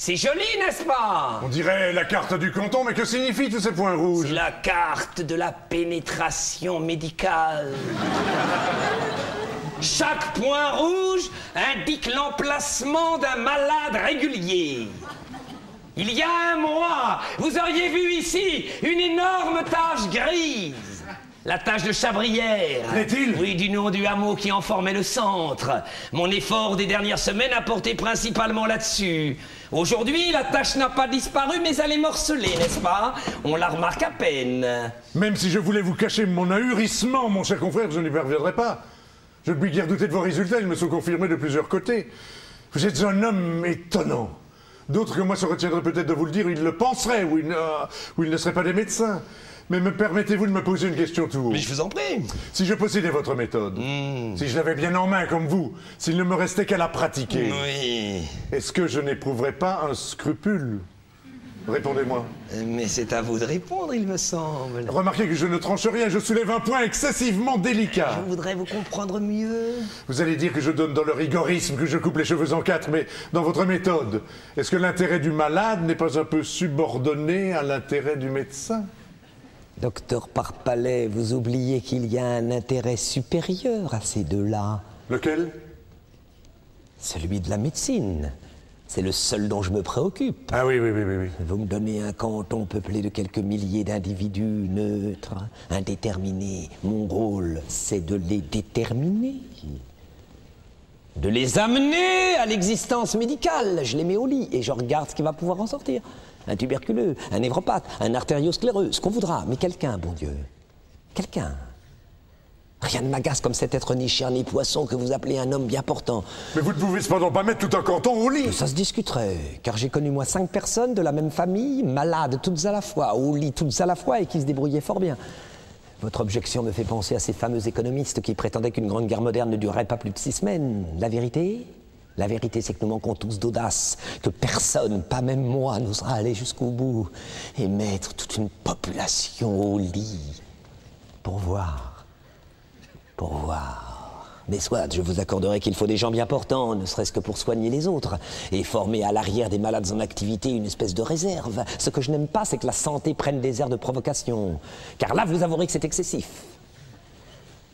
C'est joli, n'est-ce pas? On dirait la carte du canton, mais que signifient tous ces points rouges? C'est la carte de la pénétration médicale. Chaque point rouge indique l'emplacement d'un malade régulier. Il y a un mois, vous auriez vu ici une énorme tache grise. La tache de Chabrière. L'est-il? Oui, du nom du hameau qui en formait le centre. Mon effort des dernières semaines a porté principalement là-dessus. Aujourd'hui, la tache n'a pas disparu, mais elle est morcelée, n'est-ce pas? On la remarque à peine. Même si je voulais vous cacher mon ahurissement, mon cher confrère, je n'y parviendrai pas. Je ne puis guère douter de vos résultats, ils me sont confirmés de plusieurs côtés. Vous êtes un homme étonnant. D'autres que moi se retiendraient peut-être de vous le dire, ils le penseraient, ou ils ne seraient pas des médecins. Mais me permettez-vous de me poser une question tout haut? Mais je vous en prie. Si je possédais votre méthode, si je l'avais bien en main comme vous, s'il ne me restait qu'à la pratiquer, oui. Est-ce que je n'éprouverais pas un scrupule? Répondez-moi. Mais c'est à vous de répondre, il me semble. Remarquez que je ne tranche rien, je soulève un point excessivement délicat. Je voudrais vous comprendre mieux. Vous allez dire que je donne dans le rigorisme, que je coupe les cheveux en quatre, mais dans votre méthode, est-ce que l'intérêt du malade n'est pas un peu subordonné à l'intérêt du médecin? Docteur Parpalais, vous oubliez qu'il y a un intérêt supérieur à ces deux-là. Lequel? Celui de la médecine. C'est le seul dont je me préoccupe. Ah oui. Vous me donnez un canton peuplé de quelques milliers d'individus neutres, indéterminés. Mon rôle, c'est de les déterminer. De les amener à l'existence médicale. Je les mets au lit et je regarde ce qui va pouvoir en sortir. Un tuberculeux, un névropathe, un artérioscléreux, ce qu'on voudra. Mais quelqu'un, bon Dieu. Quelqu'un. Rien ne m'agace comme cet être ni chair ni poisson que vous appelez un homme bien portant. Mais vous ne pouvez cependant pas mettre tout un canton au lit. Ça se discuterait, car j'ai connu moi 5 personnes de la même famille, malades toutes à la fois, au lit toutes à la fois et qui se débrouillaient fort bien. Votre objection me fait penser à ces fameux économistes qui prétendaient qu'une grande guerre moderne ne durerait pas plus de 6 semaines. La vérité, c'est que nous manquons tous d'audace, que personne, pas même moi, n'osera aller jusqu'au bout et mettre toute une population au lit pour voir. Mais soit, je vous accorderai qu'il faut des gens bien portants, ne serait-ce que pour soigner les autres, et former à l'arrière des malades en activité une espèce de réserve. Ce que je n'aime pas, c'est que la santé prenne des airs de provocation. Car là, vous avouerez que c'est excessif.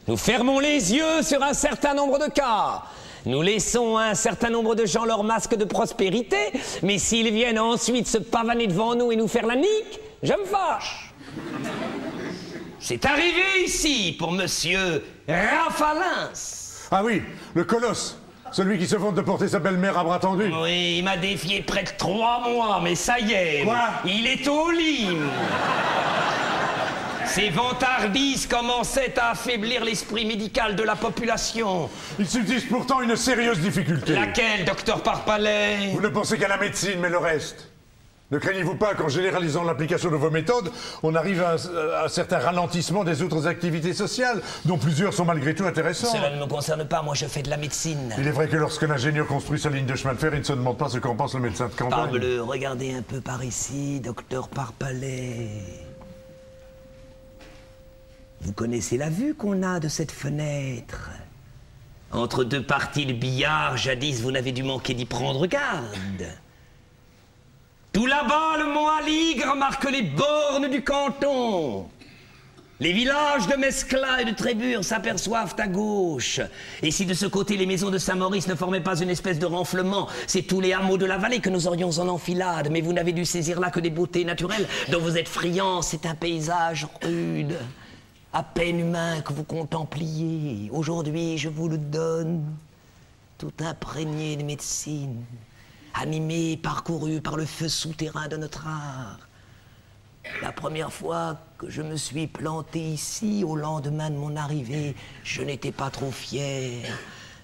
Nous fermons les yeux sur un certain nombre de cas. Nous laissons à un certain nombre de gens leur masque de prospérité, mais s'ils viennent ensuite se pavaner devant nous et nous faire la nique, je me fâche. C'est arrivé ici pour monsieur Rafalins. Ah oui, le colosse. Celui qui se vante de porter sa belle-mère à bras tendus. Oui, il m'a défié près de 3 mois, mais ça y est. Quoi? Il est au lit. Ces vantardises commençaient à affaiblir l'esprit médical de la population. Il subsiste pourtant une sérieuse difficulté. Laquelle, docteur Parpalais? Vous ne pensez qu'à la médecine, mais le reste. Ne craignez-vous pas qu'en généralisant l'application de vos méthodes, on arrive à un certain ralentissement des autres activités sociales, dont plusieurs sont malgré tout intéressantes? Cela ne me concerne pas, moi je fais de la médecine. Il est vrai que lorsqu'un ingénieur construit sa ligne de chemin de fer, il ne se demande pas ce qu'en pense le médecin de campagne. Parbleu, regardez un peu par ici, docteur Parpalais. Vous connaissez la vue qu'on a de cette fenêtre? Entre 2 parties de billard, jadis vous n'avez dû manquer d'y prendre garde. Tout là-bas, le mont Aligre marque les bornes du canton. Les villages de Mescla et de Trébure s'aperçoivent à gauche. Et si de ce côté les maisons de Saint-Maurice ne formaient pas une espèce de renflement, c'est tous les hameaux de la vallée que nous aurions en enfilade. Mais vous n'avez dû saisir là que des beautés naturelles dont vous êtes friands. C'est un paysage rude, à peine humain que vous contempliez. Aujourd'hui, je vous le donne, tout imprégné de médecine. Animé, parcouru par le feu souterrain de notre art. La première fois que je me suis planté ici, au lendemain de mon arrivée, je n'étais pas trop fier.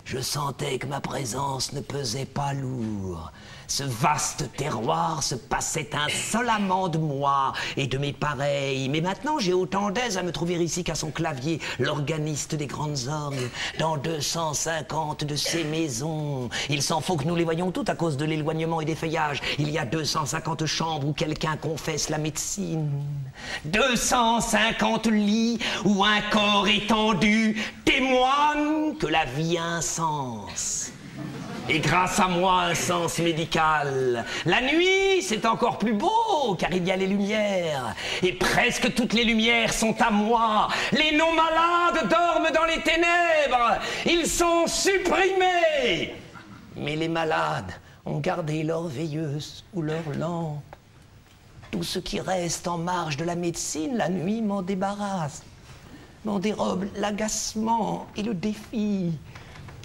Je sentais que ma présence ne pesait pas lourd. Ce vaste terroir se passait insolemment de moi et de mes pareils. Mais maintenant, j'ai autant d'aise à me trouver ici qu'à son clavier, l'organiste des grandes orgues, dans 250 de ces maisons. Il s'en faut que nous les voyions toutes à cause de l'éloignement et des feuillages. Il y a 250 chambres où quelqu'un confesse la médecine. 250 lits où un corps étendu témoigne que la vie a un sens. Et grâce à moi, un sens médical. La nuit, c'est encore plus beau, car il y a les lumières. Et presque toutes les lumières sont à moi. Les non-malades dorment dans les ténèbres. Ils sont supprimés. Mais les malades ont gardé leur veilleuse ou leur lampe. Tout ce qui reste en marge de la médecine, la nuit m'en débarrasse. M'en dérobe l'agacement et le défi.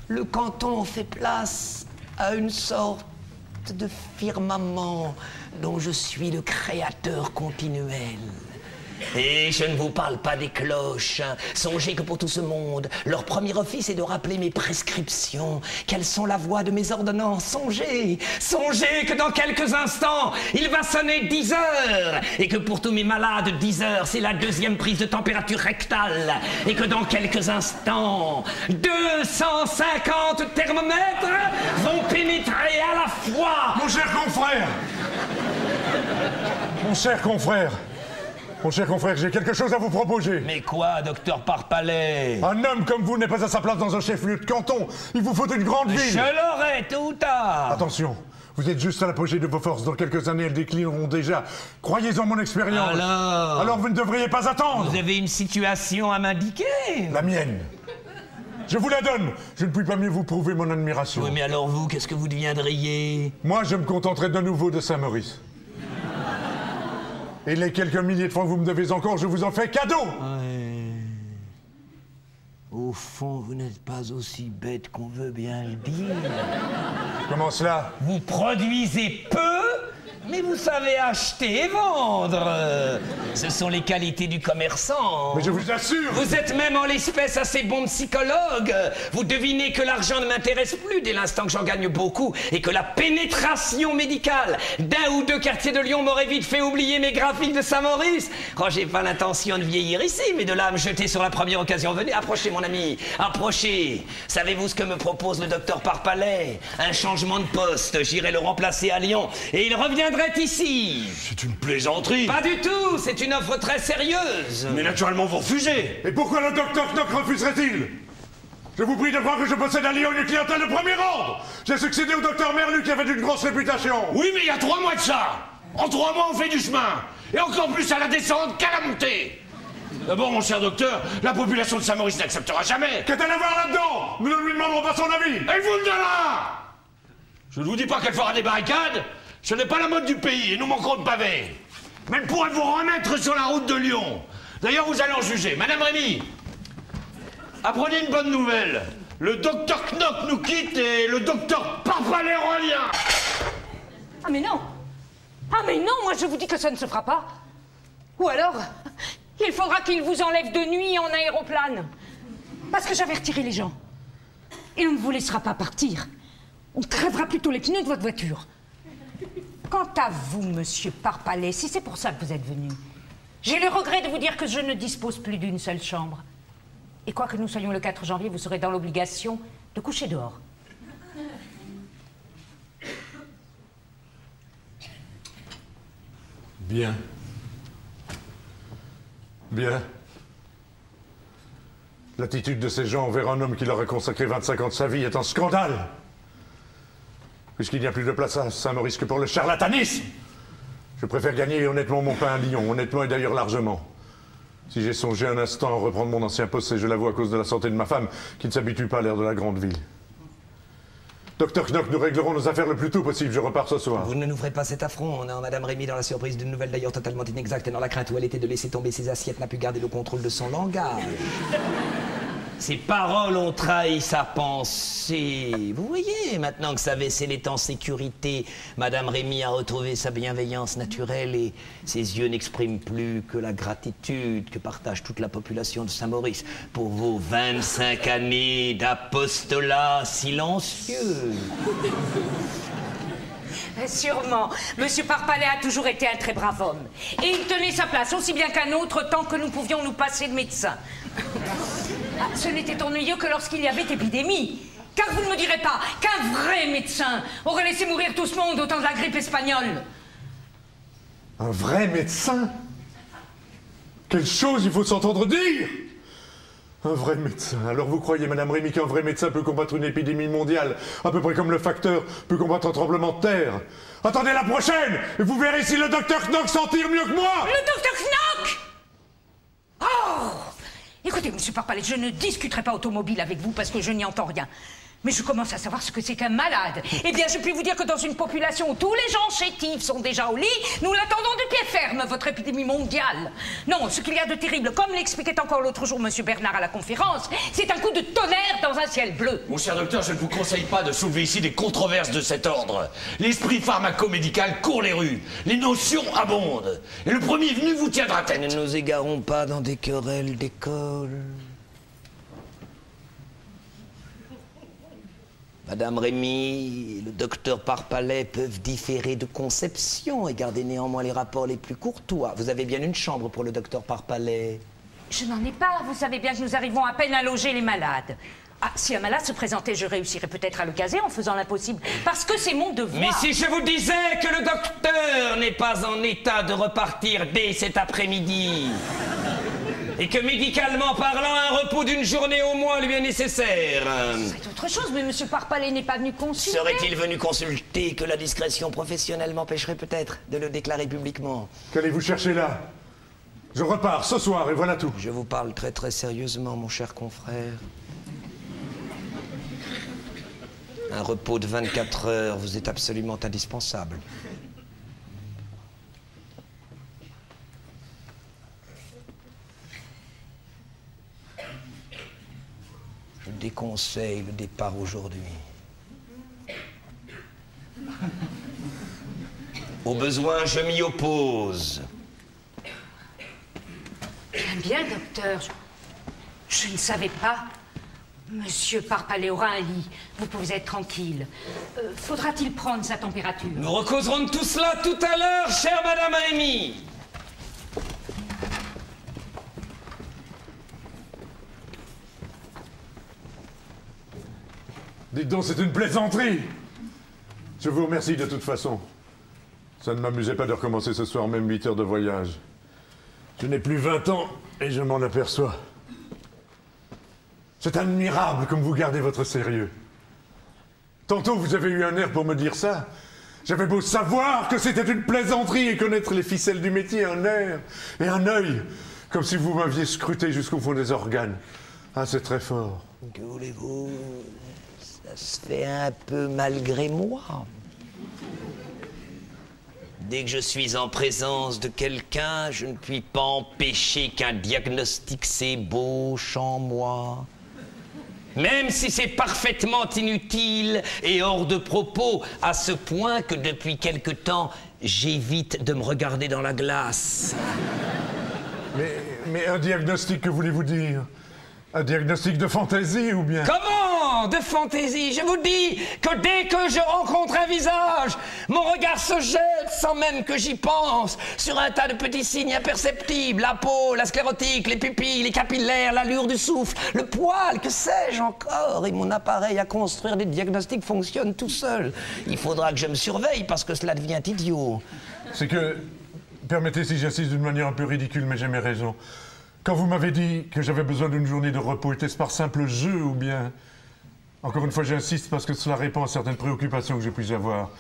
Le canton fait place à une sorte de firmament dont je suis le créateur continuel. Et je ne vous parle pas des cloches. Songez que pour tout ce monde, leur premier office est de rappeler mes prescriptions. Quelles sont la voix de mes ordonnances? Songez que dans quelques instants, il va sonner 10 heures. Et que pour tous mes malades, 10 heures, c'est la 2e prise de température rectale. Et que dans quelques instants, 250 thermomètres vont pénétrer à la fois. Mon cher confrère, Mon cher confrère, j'ai quelque chose à vous proposer. Mais quoi, docteur Parpalais? Un homme comme vous n'est pas à sa place dans un chef-lieu de canton. Il vous faut une grande ville. Je l'aurai, tôt ou tard. Attention, vous êtes juste à l'apogée de vos forces. Dans quelques années, elles déclineront déjà. Croyez en mon expérience. Alors vous ne devriez pas attendre. Vous avez une situation à m'indiquer? La mienne. Je vous la donne. Je ne puis pas mieux vous prouver mon admiration. Oui, mais alors vous, qu'est-ce que vous deviendriez? Moi, je me contenterai de nouveau de Saint-Maurice. Et les quelques milliers de francs que vous me devez encore, je vous en fais cadeau. Ouais. Au fond, vous n'êtes pas aussi bête qu'on veut bien le dire. Comment cela? Vous produisez peu, mais vous savez acheter et vendre. Ce sont les qualités du commerçant. Mais je vous assure. Vous êtes même en l'espèce assez bon psychologue. Vous devinez que l'argent ne m'intéresse plus dès l'instant que j'en gagne beaucoup et que la pénétration médicale d'un ou deux quartiers de Lyon m'aurait vite fait oublier mes graphiques de Saint-Maurice. Oh, j'ai pas l'intention de vieillir ici, mais de là à me jeter sur la première occasion. Venez, approchez mon ami, approchez. Savez-vous ce que me propose le docteur Parpalais? Un changement de poste. J'irai le remplacer à Lyon et il reviendrait ici. C'est une plaisanterie. Pas du tout, c'est une offre très sérieuse. Mais naturellement, vous refusez. Et pourquoi le docteur Knock refuserait-il? Je vous prie de croire que je possède à Lyon une clientèle de premier ordre. J'ai succédé au docteur Merlu qui avait une grosse réputation. Oui, mais il y a 3 mois de ça. En 3 mois, on fait du chemin. Et encore plus à la descente qu'à la montée. D'abord, mon cher docteur, la population de Saint-Maurice n'acceptera jamais. Qu'a-t-elle à voir là-dedans? Nous ne lui demanderons pas son avis. Elle vous le donnera. Je ne vous dis pas qu'elle fera des barricades. Ce n'est pas la mode du pays et nous manquerons de pavés. Mais elle pourrait vous remettre sur la route de Lyon. D'ailleurs, vous allez en juger. Madame Rémy, apprenez une bonne nouvelle. Le docteur Knock nous quitte et le docteur Parpalais revient. Ah mais non! Ah mais non, moi je vous dis que ça ne se fera pas. Ou alors, il faudra qu'il vous enlève de nuit en aéroplane. Parce que j'avertirai les gens. Et on ne vous laissera pas partir. On crèvera plutôt les pneus de votre voiture. Quant à vous, monsieur Parpalais, si c'est pour ça que vous êtes venu, j'ai le regret de vous dire que je ne dispose plus d'une seule chambre. Et quoi que nous soyons le 4 janvier, vous serez dans l'obligation de coucher dehors. Bien. Bien. L'attitude de ces gens envers un homme qui leur a consacré 25 ans de sa vie est un scandale. Puisqu'il n'y a plus de place à Saint-Maurice que pour le charlatanisme. Je préfère gagner honnêtement mon pain à Lyon, honnêtement et d'ailleurs largement. Si j'ai songé un instant à reprendre mon ancien poste, c'est je l'avoue à cause de la santé de ma femme, qui ne s'habitue pas à l'air de la grande ville. Docteur Knock, nous réglerons nos affaires le plus tôt possible, je repars ce soir. Vous ne nous ferez pas cet affront. On a Madame Rémy dans la surprise d'une nouvelle d'ailleurs totalement inexacte et dans la crainte où elle était de laisser tomber ses assiettes n'a pu garder le contrôle de son langage. Ses paroles ont trahi sa pensée. Vous voyez, maintenant que sa vaisselle est en sécurité, Madame Rémy a retrouvé sa bienveillance naturelle et ses yeux n'expriment plus que la gratitude que partage toute la population de Saint-Maurice pour vos 25 années d'apostolat silencieux. Sûrement. Monsieur Parpalais a toujours été un très brave homme. Et il tenait sa place aussi bien qu'un autre tant que nous pouvions nous passer de médecin. Ah, ce n'était ennuyeux que lorsqu'il y avait épidémie. Car vous ne me direz pas qu'un vrai médecin aurait laissé mourir tout ce monde au temps de la grippe espagnole. Un vrai médecin? Quelle chose il faut s'entendre dire! Un vrai médecin. Alors vous croyez, Madame Rémy, qu'un vrai médecin peut combattre une épidémie mondiale, à peu près comme le facteur peut combattre un tremblement de terre? Attendez la prochaine, et vous verrez si le docteur Knock s'en tire mieux que moi! Le docteur Knock! Oh! Écoutez, monsieur Parpalais, je ne discuterai pas automobile avec vous parce que je n'y entends rien. Mais je commence à savoir ce que c'est qu'un malade. Eh bien, je puis vous dire que dans une population où tous les gens chétifs sont déjà au lit, nous l'attendons de pied ferme, votre épidémie mondiale. Non, ce qu'il y a de terrible, comme l'expliquait encore l'autre jour monsieur Bernard à la conférence, c'est un coup de tonnerre dans un ciel bleu. Mon cher docteur, je ne vous conseille pas de soulever ici des controverses de cet ordre. L'esprit pharmaco-médical court les rues. Les notions abondent. Et le premier venu vous tiendra tête. Ne nous égarons pas dans des querelles d'école. Madame Rémy, le docteur Parpalais peuvent différer de conception et garder néanmoins les rapports les plus courtois. Vous avez bien une chambre pour le docteur Parpalais? Je n'en ai pas. Vous savez bien que nous arrivons à peine à loger les malades. Ah, si un malade se présentait, je réussirais peut-être à le caser en faisant l'impossible. Parce que c'est mon devoir. Mais si je vous disais que le docteur n'est pas en état de repartir dès cet après-midi, et que médicalement parlant, un repos d'une journée au moins lui est nécessaire. C'est autre chose, mais monsieur Parpalais n'est pas venu consulter. Serait-il venu consulter que la discrétion professionnelle m'empêcherait peut-être de le déclarer publiquement? Qu'allez-vous chercher là? Je repars ce soir et voilà tout. Je vous parle très très sérieusement, mon cher confrère. Un repos de 24 heures vous est absolument indispensable. Je déconseille le départ aujourd'hui. Au besoin, je m'y oppose. Bien, docteur. Je ne savais pas. Monsieur Parpalais aura un lit. Vous pouvez être tranquille. Faudra-t-il prendre sa température? Nous recauserons de tout cela tout à l'heure, chère Madame Amy. Dites donc, c'est une plaisanterie. Je vous remercie de toute façon. Ça ne m'amusait pas de recommencer ce soir même 8 heures de voyage. Je n'ai plus 20 ans et je m'en aperçois. C'est admirable comme vous gardez votre sérieux. Tantôt, vous avez eu un air pour me dire ça. J'avais beau savoir que c'était une plaisanterie et connaître les ficelles du métier, un air et un œil, comme si vous m'aviez scruté jusqu'au fond des organes. Ah, c'est très fort. Que voulez-vous? Ça se fait un peu malgré moi. Dès que je suis en présence de quelqu'un, je ne puis pas empêcher qu'un diagnostic s'ébauche en moi. Même si c'est parfaitement inutile et hors de propos, à ce point que depuis quelque temps, j'évite de me regarder dans la glace. Mais un diagnostic, que voulez-vous dire? Un diagnostic de fantaisie ou bien? Comment? De fantaisie? Je vous dis que dès que je rencontre un visage, mon regard se jette sans même que j'y pense sur un tas de petits signes imperceptibles. La peau, la sclérotique, les pupilles, les capillaires, l'allure du souffle, le poil, que sais-je encore? Et mon appareil à construire des diagnostics fonctionne tout seul. Il faudra que je me surveille parce que cela devient idiot. C'est que... Permettez si j'insiste d'une manière un peu ridicule, mais j'ai mes raisons. Quand vous m'avez dit que j'avais besoin d'une journée de repos, était-ce par simple jeu ou bien... Encore une fois, j'insiste parce que cela répond à certaines préoccupations que je puis avoir.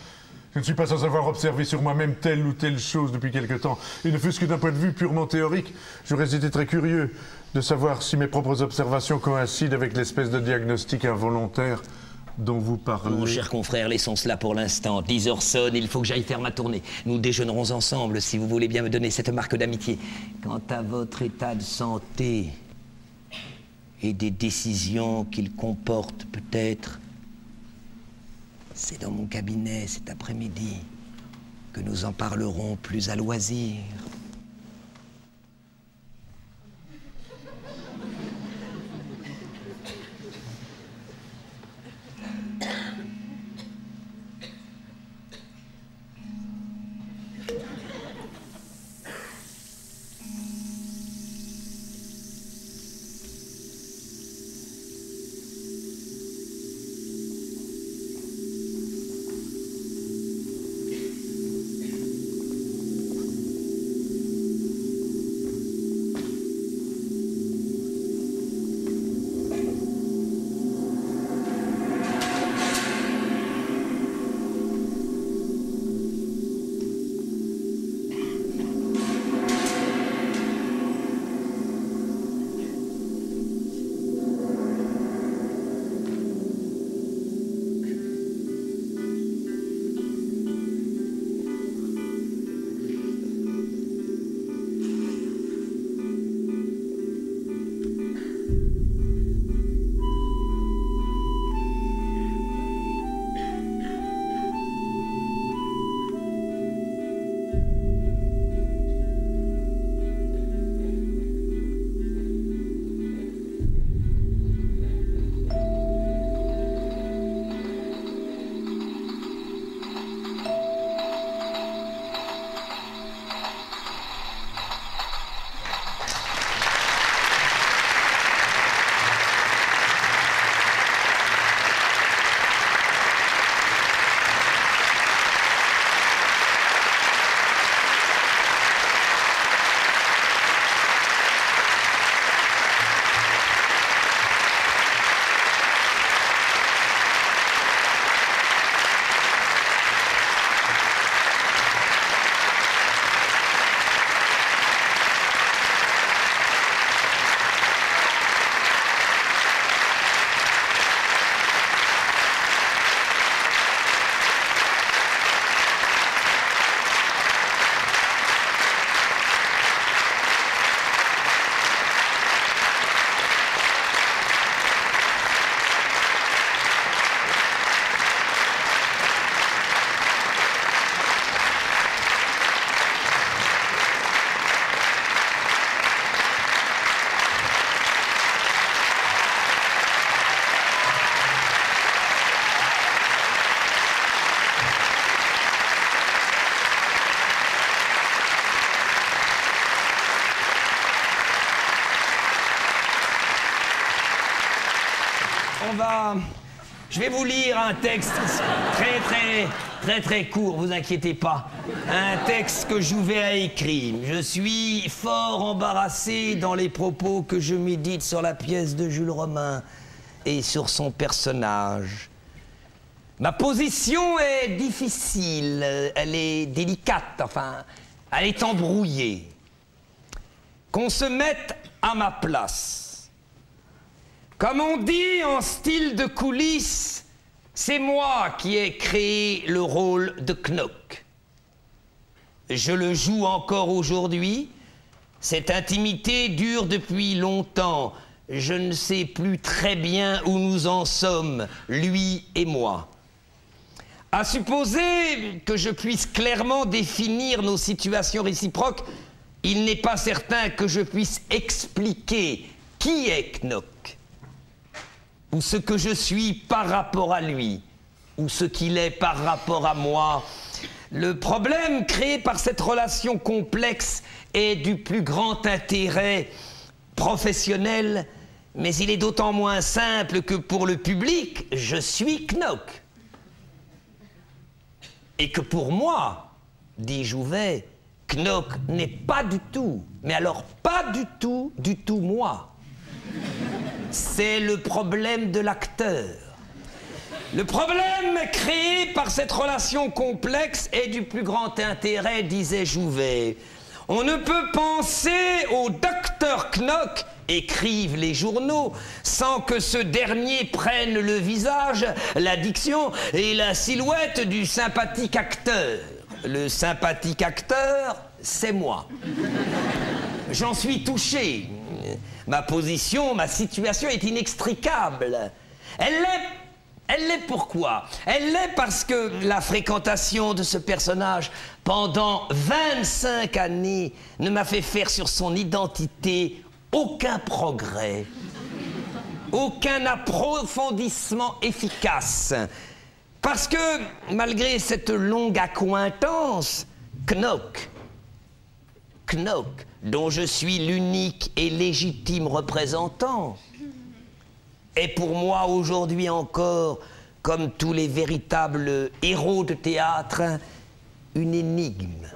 Je ne suis pas sans avoir observé sur moi-même telle ou telle chose depuis quelque temps. Et ne fût-ce que d'un point de vue purement théorique, j'aurais été très curieux de savoir si mes propres observations coïncident avec l'espèce de diagnostic involontaire dont vous parlez. Mon cher confrère, laissons cela pour l'instant. 10 heures sonnent, il faut que j'aille faire ma tournée. Nous déjeunerons ensemble, si vous voulez bien me donner cette marque d'amitié. Quant à votre état de santé et des décisions qu'il comporte peut-être, c'est dans mon cabinet cet après-midi que nous en parlerons plus à loisir. Je vais vous lire un texte très court, vous inquiétez pas. Un texte que Jouvet a écrit. Je suis fort embarrassé dans les propos que je médite sur la pièce de Jules Romain et sur son personnage. Ma position est difficile, elle est délicate, enfin, elle est embrouillée. Qu'on se mette à ma place. Comme on dit en style de coulisses, c'est moi qui ai créé le rôle de Knock. Je le joue encore aujourd'hui. Cette intimité dure depuis longtemps. Je ne sais plus très bien où nous en sommes, lui et moi. À supposer que je puisse clairement définir nos situations réciproques, il n'est pas certain que je puisse expliquer qui est Knock, ou ce que je suis par rapport à lui, ou ce qu'il est par rapport à moi. Le problème créé par cette relation complexe est du plus grand intérêt professionnel, mais il est d'autant moins simple que pour le public, je suis Knock. Et que pour moi, dit Jouvet, Knock n'est pas du tout, mais alors pas du tout moi. C'est le problème de l'acteur. Le problème créé par cette relation complexe est du plus grand intérêt, disait Jouvet. On ne peut penser au docteur Knock, écrivent les journaux, sans que ce dernier prenne le visage, la diction et la silhouette du sympathique acteur. Le sympathique acteur, c'est moi. J'en suis touché. Ma position, ma situation est inextricable. Elle l'est pourquoi? Elle l'est parce que la fréquentation de ce personnage pendant 25 années ne m'a fait faire sur son identité aucun progrès, aucun approfondissement efficace. Parce que, malgré cette longue accointance, Knock, dont je suis l'unique et légitime représentant, est pour moi aujourd'hui encore, comme tous les véritables héros de théâtre, une énigme.